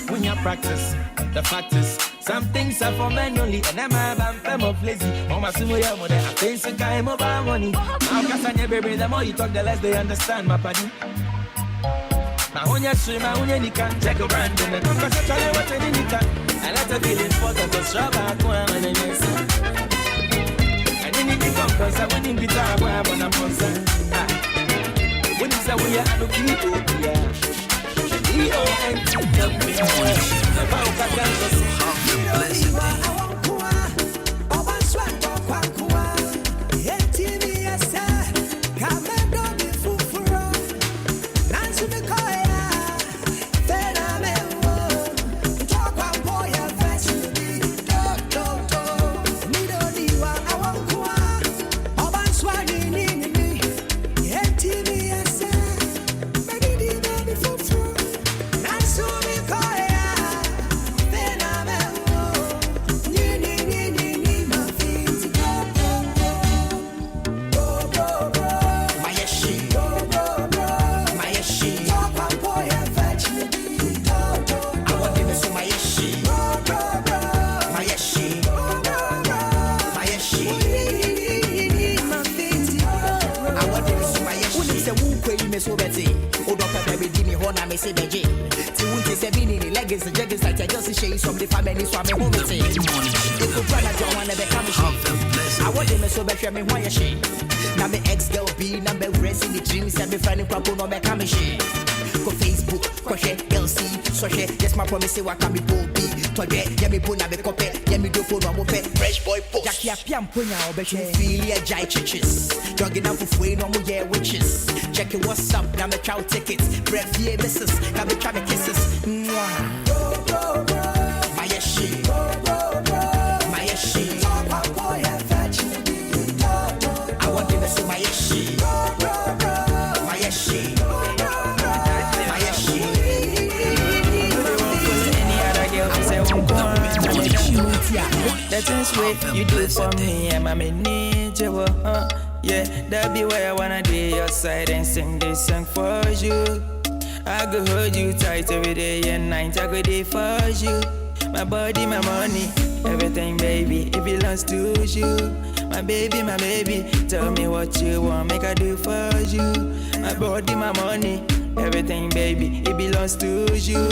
When you practice, the fact is, some things are for men only, and I'm a femme of lazy. Oh, my sumo, your mother, I pay some kind of money. Now, Cassania, baby, the more you talk, the less they understand, my buddy. Now, when you swim, when you can't check a brand, and because I tell you what you need, and let her feel important to strap back one and I didn't need to come because I went in guitar, I want a concert. When you say we are looking to yeah. Now my ex-girl be number rest in the dreams and me friend papo no me come she. Go Facebook, go share LC, so share. Yes my promise say what can be bobby. Today, yeah me put na me copy, yeah me do for no mo pet. Fresh boy post. Jackie apiam punya obeshe. Feel ya jai chiches. Jogging up for free no mo yeah witches. Check it what's up, now me chow tickets. Breath yeah misses, now me try me kisses. My yes she. The things way you do for me, and I need you. Yeah, that be where I wanna be your side and sing this song for you. I go hold you tight every day and night. I go there for you. My body, my money, everything, baby, it belongs to you. My baby, tell me what you want, make I do for you. My body, my money, everything, baby, it belongs to you.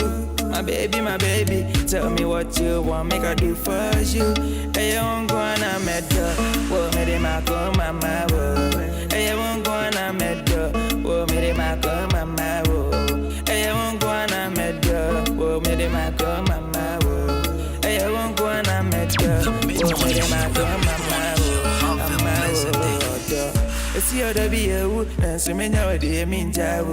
My baby, tell me what you want, make I do for you. Hey, you won't go on a medal, whoa, me de ma come, mama, whoa. Hey, you won't go on a medal, whoa, me de ma come, mama, whoa. Hey, you won't go on a medal, whoa, me de ma come, mama, whoa. Hey, you won't go on a medal, whoa, me de ma come, mama, whoa, mama, whoa. It's your baby, and so many of the mean job.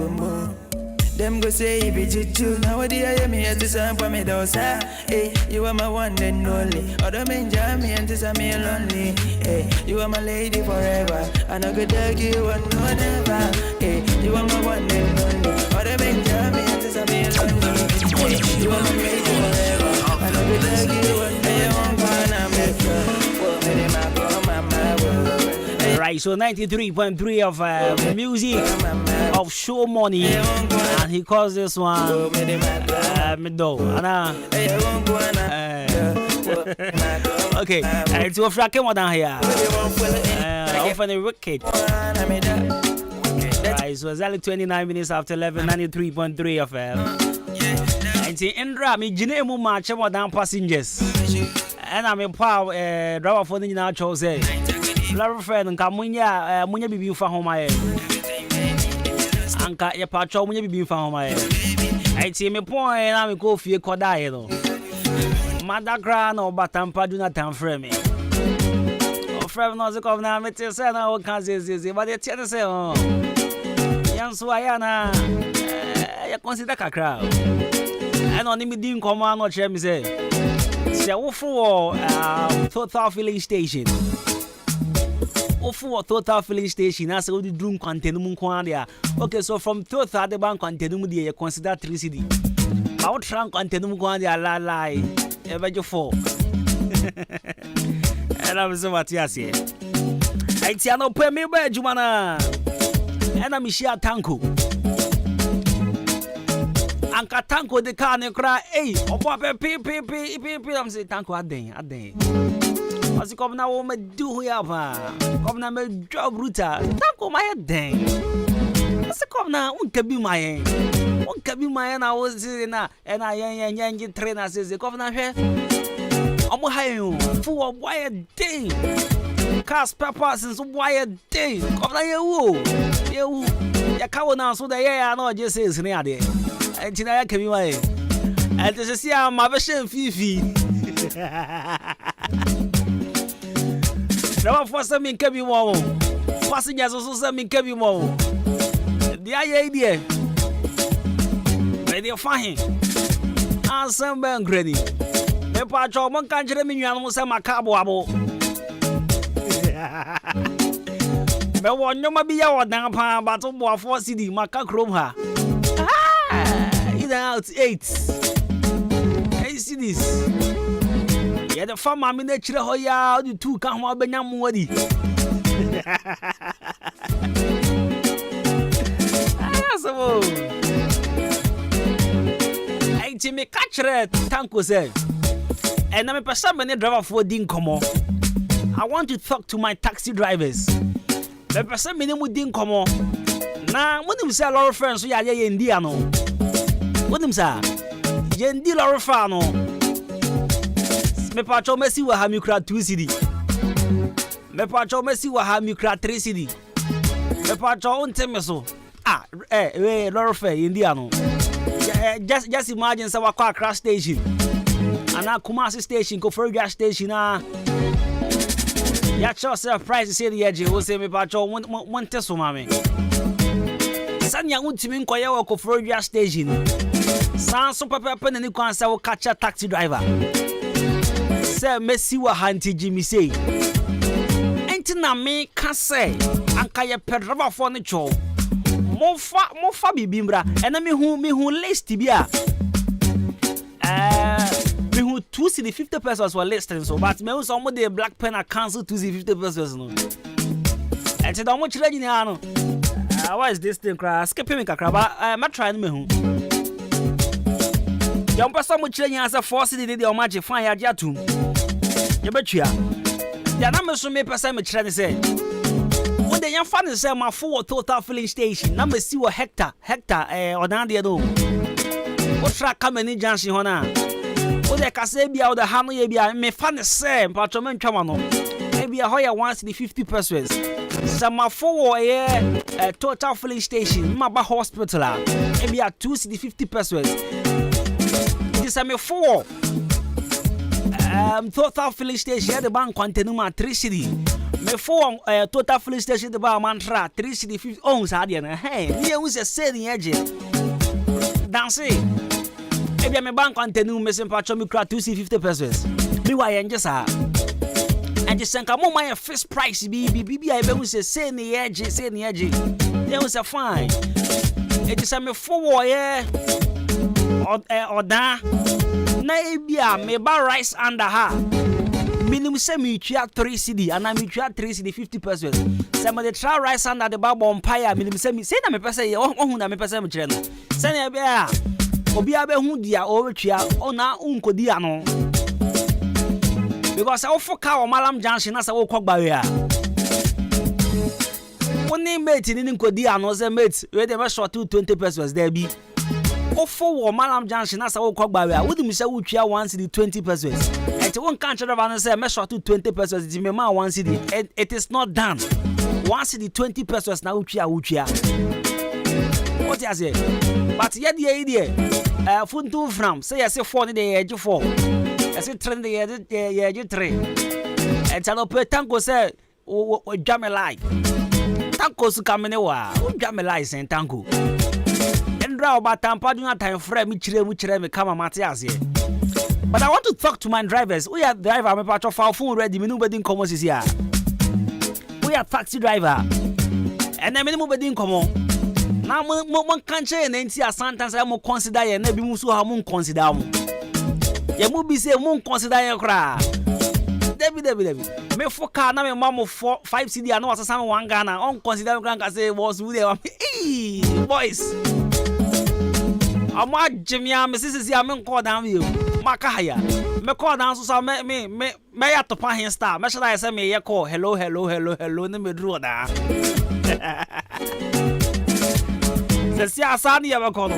Them go say if it's juju. Nowadays I hear me as the sun for me dosa. Hey, you are my one and only. Other men jam me and this I'm me lonely. Hey, you are my lady forever. I no go dog you and no never. Hey, you are my one and only. Other men jam me and this I'm me lonely. Hey, you are my lady forever. I no go dog you and they won't wanna make you. Whoa, me my girl, mama. Right, so 93.3 of music of show money, and he calls this one Mido. Okay, it's your frack one down here. Often the wicked. Right, so it's only 29 minutes after 11, 93.3 of and see Indra, me Jinemu match more than passengers. And I'm a power driver for the now chose. Love friend and Kamunya, Munya be for home. Anka, your patcho, Munya be for home. I see me point, and I'm go for your Kodai. Madakran or Batampa do not time frame me. Oh, friend, no, the governor, Mr. Senna, or Kansas, but it's the same. Young Swayana, you consider a crowd. And on him didn't come on, what you say. So, for Total Filling Station. For Total Filling Station, as we do contain Munquandia. Okay, so from Total, the bank contain you consider 3 city. Our trunk contain Munquandia la lie. Ever you fall. And I'm so what you say. I tell no pay me by Jumana. And I'm Michelle Tanko. Anka Tanko the car and cry, hey, oh, papa, pip, I'm saying Tanko a day. As you come now, me do here, come now, me job router. Tanko my head dang. As you come now, won't be my hand. Won't be my hand. I was saying now, and I young trainer says, come now here. I'm high you, full of wire day. Cast peppers and some wire day. Come now, you can't now, so the air, I know just says near there. And tonight, can be my and to see how my version Fifi. Now, for some in Kebby Wall, passengers also some in Kebby Wall. The idea, ready for him. And some bank ready. The patch of one country, almost a macabre. But one no be our damn battle for city, Macacroma. Out 8 cities. Yeah, the farmer miniature hoya, the 2 come out Benham Wadi. I me catch it, Tanko said. And I'm a person when driver for Dinkomo. I want to talk to my taxi drivers. The person minimum Dinkomo. Now, when you say a lot of friends, we are in Diano. What them say? Yendi Lorfano. Me pacho Messi wa ha mi kra 2 cedi. Me pacho Messi wa ha mi kra 3 cedi. Me pacho untemeso. Lorfe Indiano. Just imagine say wa kwa crash station. Ana Kumasi station, go for gas station ya cho surprise say the edge wo say me pacho won teso mame. Sanya untimi nkoye wa ko for gas station. Sanso papa pen ni kwan say wo catch a taxi driver. Say Messi wa hanti Jimmy say. Enti na me ka say anka ye pedriver for ne cho. Mofa bibimbra ena me hu list bi a. Me hu 2 cedi 50 pesos were listing so but me also some the black pen cancel 2 cedi 50 pesos no and the omo chire nyina no what is this thing cry skipping me kakra ba ma try no me hu yam person mo chire nyina say 4 cedi dey o ma je fan ya je atum ye betua ya na me so me person me chire ne say when the young fan say my full total filling station na me see wo hectare odan dey no o track come any junction ho na o de kase bia o de ha no ye bia me fan say patro me ntwa no e bia ho ya 150 pesos sama for total filling station ma ba hospital e bia 250 pesos it is me for total filling station the bank contain ma 3 cedi me for total filling station the ba mantra 3 cedi 50 on sa de na hey ni e hu se ni eje dance e bia me bank contain me sem patro me kra 250 pesos me wa ye nje sa and just sanka mo my first price bi I be say ni eje they was a fine it is me for oda na ebia me ba rice under ha minimum say me twa 3 cedi and me twa 3 cedi 50 pesos say me the try rice under the babo empire minimum say me say na me pese ohun na me pese me kire no say na ebia obi abehu dia o twa ona unkodi ano because I for car malam junction na say wo kwagba we a woni mate ni nkodi ano say mate we dey short 20 pesos there be o for malam junction na say wo kwagba we a wodi mi say wo twa 1 cedi 20 pesos and won kan chira ba no say me short 20 pesos it me ma 1 cedi it is not done 1 cedi 20 pesos na wo twa what you say but ye dey funtu from say you say 4 dey edge 4 I said trend the 3 and tell pe tanko say o jamelai tanko su kamene wa o jamelai sen tanko endra oba tampa dun time frame mi chire me kama Matthias here but I want to talk to my drivers we are driver me patro phone ready me no be din komo sisi a we are taxi driver and me no be din komo na mo kanche na nti asanta say mo consider ye na bi mu so ha mo consider mo ye mu bi say mo consider ye kra Debbie me for car na me mama 5 cedi na wasasa me 1 Ghana on consider me kan say was we there boys ama jemia me sisi am call down you maka haya me call down so me ya to pa hin star me should I say me ye call hello na me dru da se si asani ya call no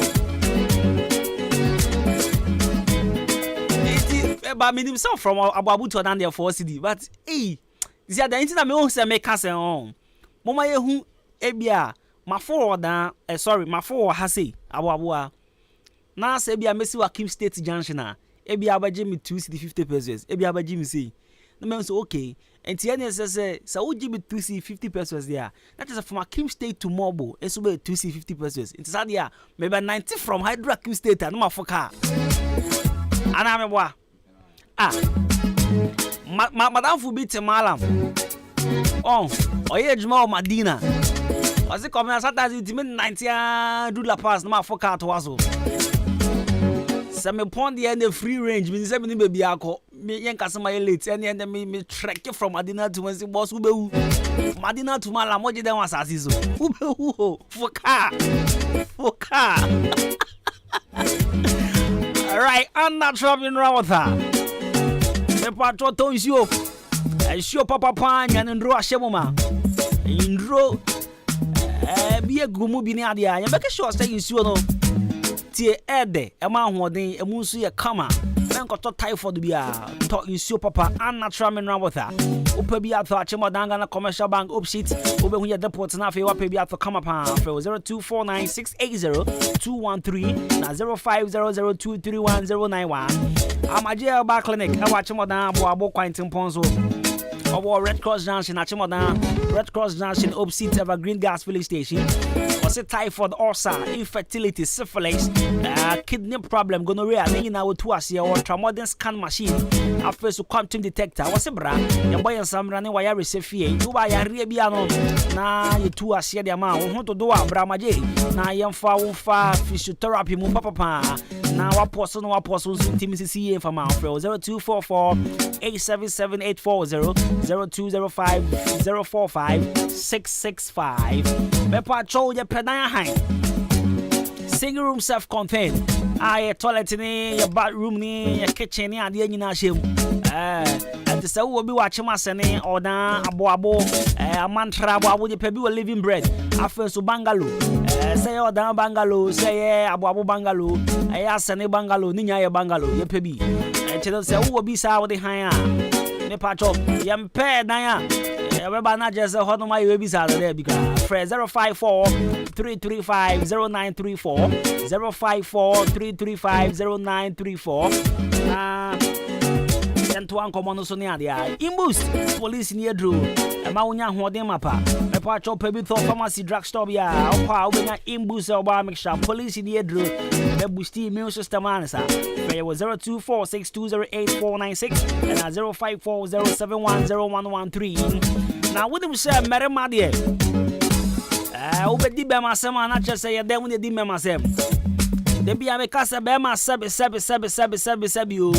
but me himself from Abu to down there 4 cedi but see the anything me won say me ka say on mama ye hu ebia ma forward sorry ma forward ha say abu na say ebia me si wa Kim State Junction ebia abaje me 2 cedi 50 pesos ebia abaje me say na me say okay and the any say wo give me 2 cedi 50 pesos there that is from Kim State to Mobo eso be 2 cedi 50 pesos it is that there maybe 90 from Hydra Kim State and ma for car ana me boa madam fu bit malam oye juma o Madina ozi come na Saturday it mean 90 do la pass na for car to waso se me pon the end free range me say me baby akọ me yen kase my late and me trek from Madina to Wensi boss ube hu Madina to malam oje den wasasi so ube hu for car all right I'm not traveling around with her patro to nsio nsio papa panya ndro ahyemoma ndro bi egumu bi ni ade a ye make sure say nsio no tie ede e ma hoden e mu nso ye kama menkoto typhoid bi a to nsio papa unnatural mineral water opa bi ato achemodanga na commercial bank opshit obehu ye depot na afi wa pa bi ato kama pa 0249680213 na 0500231091 Amaje Bar Clinic, I watch Modan, Boabo Quintin Ponzo. Our Red Cross Junction, Achimodan, Red Cross Junction, opposite Evergreen Gas Filling Station. Was it typhoid, ulcer, infertility, syphilis, kidney problem, gonorrhea, then now to us here, or ultramodern scan machine. After so quantum detector, was a bra, your boy and some running wire receive fee. You buy a rebiano. Now you two are here the amount, want to do a bramaje. Now I am far physiotherapy, papa. Now what person team is CA from our 0244 877 840 0205 045 665. Mepa Cho ya pedaya high. Single room self-contained. Toilet ni, your bathroom ni, your kitchen ni, and the engine shame. And the will be watching my sene or na abo a mantra abo the pebu living bread. After so bangalow. Say or down bangalow, say abo bangalow. I sene bangalow, ninya ya bangalow, ye pebi. And tell us who will be sour the higher. Ne patch yam pair naya. Everybody just a hot on my babies out there because 054 335 0934 054 335 0934 and to uncle Monosonia in boost police near Drew a Maunia Hodin Mapa a patch of Pebito Pharmacy Drugstore ya in boost or bar mixture police near Drew the boosty immune system answer. There was 024 6208 and 054 0710113. Now, what do we say, Madam Madia? Obedi Bema Sama, not just say, then when they did Memasem. They be a Casa Bema Sabi, you.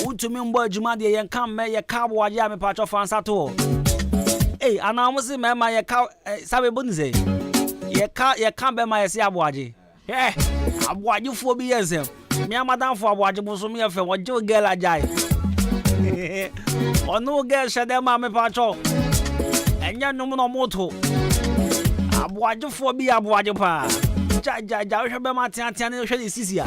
Would to me, boy, Jumadia, and come, may a cowboy yam patch of Fansato. Hey, and I was in Mamma, your cow, Sabi Bunze. Ye can't be my Siabuaji. Yeah, I'm what you 4 years. Me and Madame for what you was me for what you girl a jai. Or no girl shall them mamma patcho. And ya no moto. I watch you for be a boyapa. Jaja, my tantan, should is easier.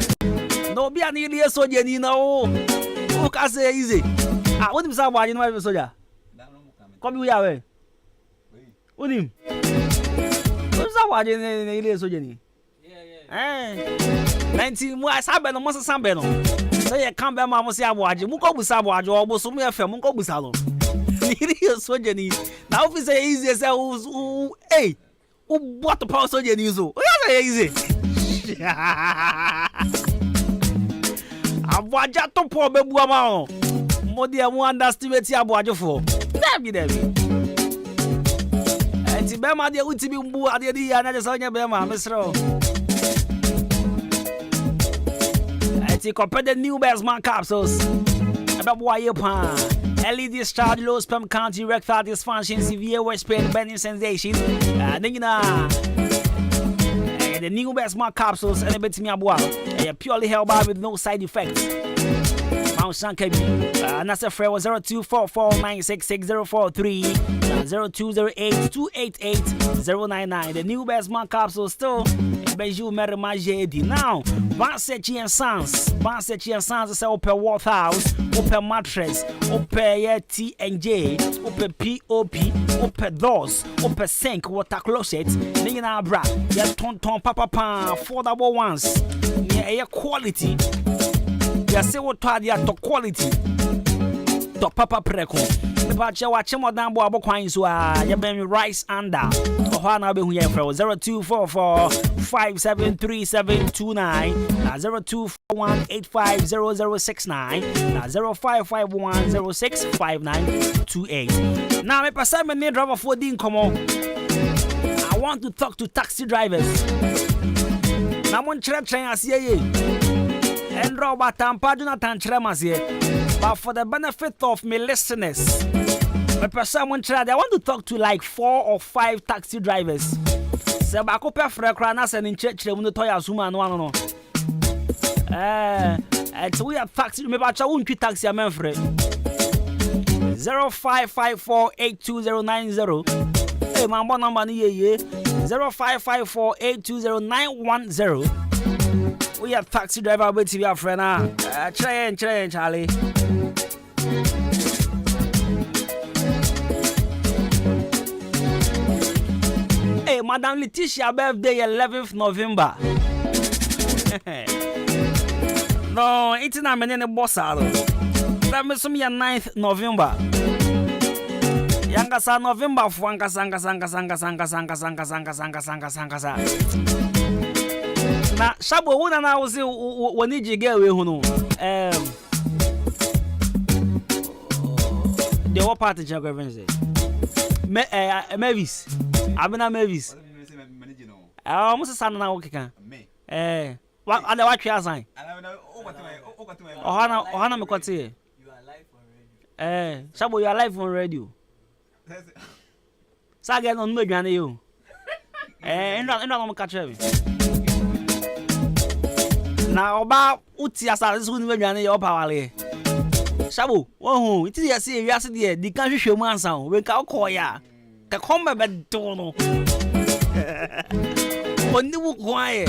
No be an idiot soldier, you know. Who can say easy? I want him somebody in my soldier. Come here, away. With him. Who's somebody in the idiot soldier? 19 mois sabe no moça sabe no say can be ma mo se aboaje mu ko busa aboaje obo so mu efe mu ko busa no ni so jeni na ofi say easy say hey what the power so jeni so o ya say easy aboaje to po bebu ama o mo de mu underestimate aboaje for debi enti be ma de uti bi mbu ade di ya na je so nya be ma mesro. Compare the new Bestman capsules. About why you pan. LED discharge, low sperm count, erectile dysfunction, severe waist pain, burning sensation. Then you know the new Bestman capsules and a bit me about purely herbal with no side effects. Mount Sankabi. And that's a friend 0244 966043 0208 288 099. The new Bestman capsule still. Beju Mermaje now. Bansechi and Sons is open waterhouse, open mattress, open T&J, open POP, open doors, open sink, water closet, Nina bra, ya ton papa pan, affordable ones, yeah, quality, ya say what to quality, to papa preko. But you watch more than Bobo Quines, you been rice under. Or now be here for 0244 573729 0241 850069 0551 065928. Now, my person, my driver for the income. I want to talk to taxi drivers. Now, one train I see and Robert Tampa do not but for the benefit of my listeners. But for someone tried, I want to talk to like 4 or 5 taxi drivers. So I could pay for a crown and in church, they won't tell us no. And so we have taxi, maybe I won't treat taxi, I'm afraid. 0554 82090. Hey, my number is 0554 8209110. We have taxi driver with your friend. Train, Charlie. Hey, Madam Letitia birthday 11th November. No, it's not many boss. That makes me 9th November. Yangasa November for sanga. Na Shabo wona na wo se woni jige we hu no the what part of Jaguar say Mavis abena Mavis almost sana na wo keka what ada what twa sign Ohana me kwate. You are live on radio. Shabo, you are live on radio. Saga no me dwane yo. Enda no catch me. Na oba uti asare so ni me dwane yo pawale. Shabo, wo it is say wi ase de di kan hwehwe mu ansa o. We ka ko ya. Ka komba be do no. Oni wu kwae.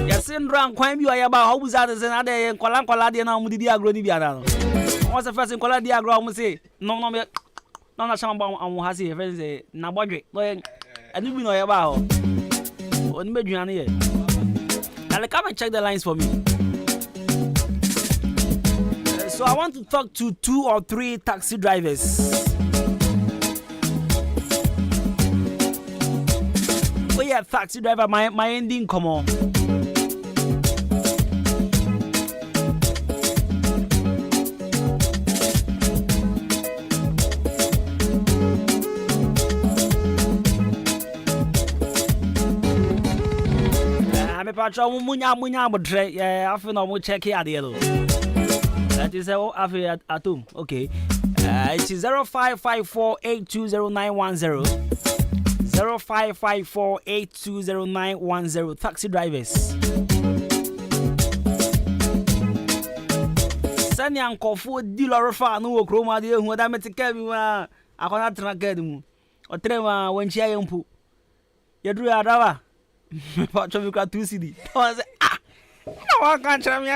Ya sendran kwan bi oya ba ho buza de na de nkola de na mu didi agro ni bi ada no. Won se first nkola di agro mu say no me no na chama ba am ha say first say na bodwe. No anu bi no oya ba ho. Oni me duane ye. Now come and check the lines for me. So I want to talk to 2 or 3 taxi drivers. Oh yeah, taxi driver, my ending, come on. I'm a patron, munya, but I feel no more check here. That is after at home. Okay. It is 0554820910. 0554820910. Taxi drivers. Send your uncle for dealer fan who chroma de who that met Kevin. I cannot track them. Or Trema when she am poo. You drew a rava. Patch of you got 2 CD. No one can't tell me.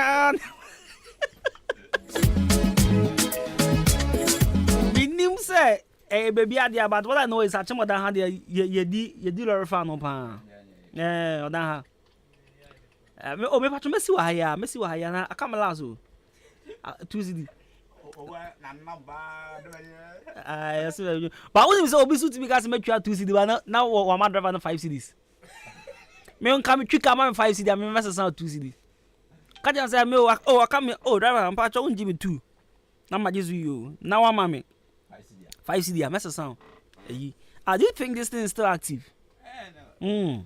Minim say baby adia, but what I know is that more than had ye dealer fan on pan. Or than her. Oh, me patch Messi wa haya, na akama lazo. 2 CD. Yes, but when you say obi suit because make you 2 CD, but now one man driver 5 CDs. Me on come trick am 5 CD, me mess sound 2 CD. Can't you say me I come driver am patch on Jimmy 2. Na ma jesu you. Now one mama 5 CD, I mess sound. Do you think this thing is still active? No.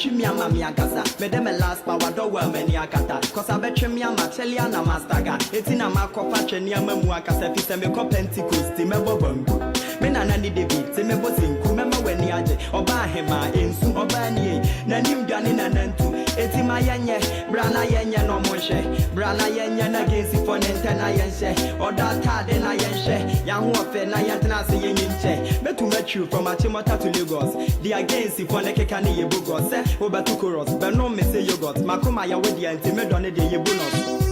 betri me ama me ankasa me dem last power do well many akata cause I betri me ama cheli na master ga eti na makofa twene ama mu akasa fi se me ko Pentecost me bobambu me na nani David se me bosenku me ma wani age oba hema ensu oba nie na nim dwane na nantu eti ma yenye brana yenye no mo hye brana yenye na gensi for nente na yenhye oda tade na yenhye ya ho ofe na yentena se yenye metu metru from Achimota to Lagos the against for ne keka ne yebogos se obetu chorus be no me say yogurt makoma ya wedi anti me done de yebonus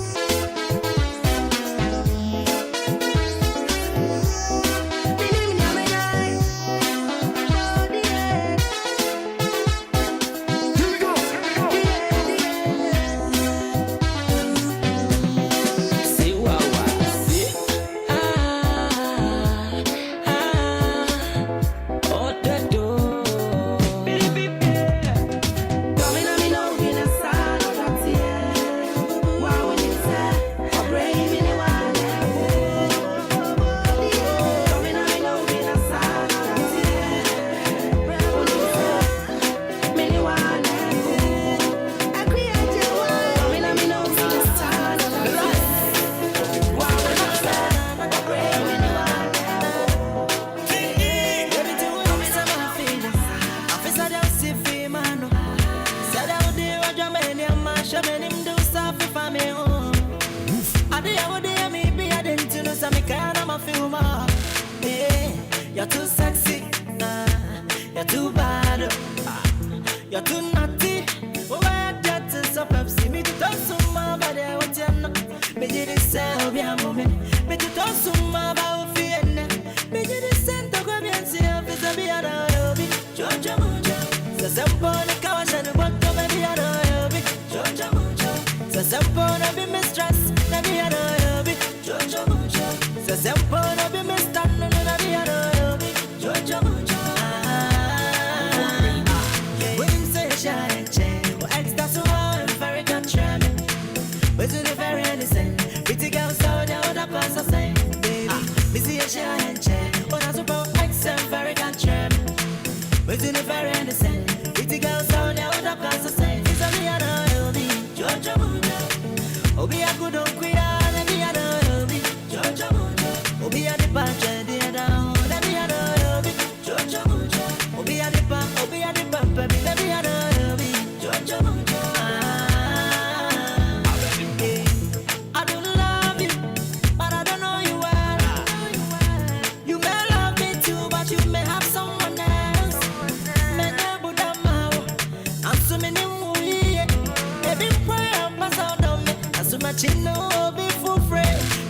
You're too sexy, you're too bad, you're too naughty. Oh, I got to stop Pepsi. Me to talk some more about it. What you know? Me did it say, be a moment. Me to talk some more about fear. Me did it send to go and see if it's a be a hobby. Georgia Mujo, so simple the couch and the bottom of the hobby. Georgia Mujo, so simple to be mistress, na be a hobby. Georgia Mujo, so simple to be mistress, na be a hobby. Georgia Mujo. But to the very innocent, pretty girls so they would have passed the same, baby. Me see a share and check, but I suppose accent very country. But to the very innocent, pretty girls so they would have passed the same. It's a me and a me, Georgia Mujo. Obi a good on queer, and me and a me, Georgia Mujo. Obi a the patch, and the other, me and a me, Georgia Mujo. Obi a the pump, me and a me, Georgia Mujo. Chino be full free.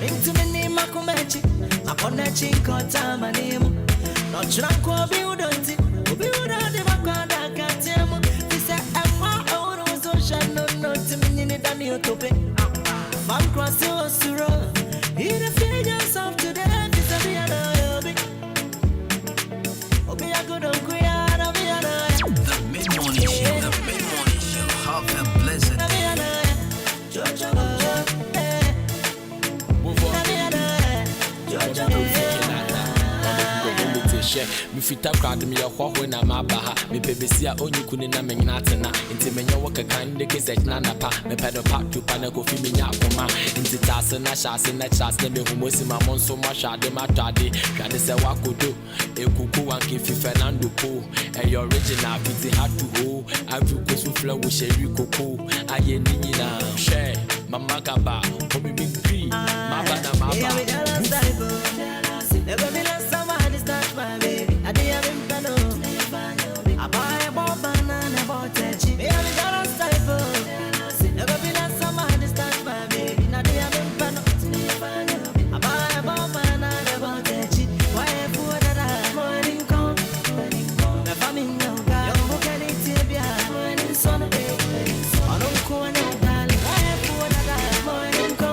Into me name Makumechi. Upon a chinko time and name. Not tranquil be udonti. Be without the Makada Katem. This I'm my own social no to me in the new topic. Fan cross your suro. In the figures of today, this will be a hobby. Obi a good on queer, The mid-morning show, have a blessed me fita crowd me hwahwe na mabaha me pebesia onyukuni na menyina tena nti menye wo kakan de gezet na napa me pedo pack to pana ko fi menya akoma nti tase na shase na chase na me humosi ma monso ma hwade ma twade hwade se wakodo ekuku wanke fi Fernando po e original fiti hard to ho avu ko su flow sheri koko aye ni nyina hwe mama kaba ko mi bi maba na maba never be last someone is not my baby. I did have him pano. I buy a bomb and a bottle. Me have a dollar style. Never be last someone is not my baby. I did have him pano. I buy a bomb and a bottle. Why a fool that I morning come? My family no guy. Young can eat it. Morning son. I don't go no darling. Why a fool that I morning come?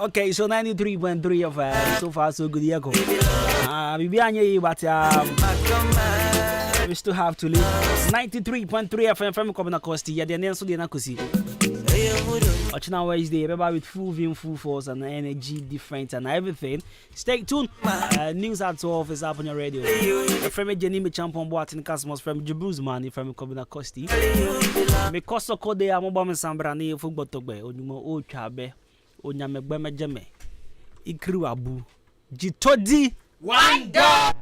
Okay, so 93.3 of so far so good. We still have to leave 93.3 FM from Kobina Costi. Yeah, the Nelson Dianacosi. Watching Wednesday, everybody with full force and energy, different and everything. Stay tuned. News at 12 is up on your radio. From Jenny Champion Boatin Cosmos from Jabuzman from Kobina Costi. Because of Code, I'm a bomb Sambrani, football tobe, Onumo O Chabe, Onyame Bemajame, Ikru Abu, Jitodi, One dog.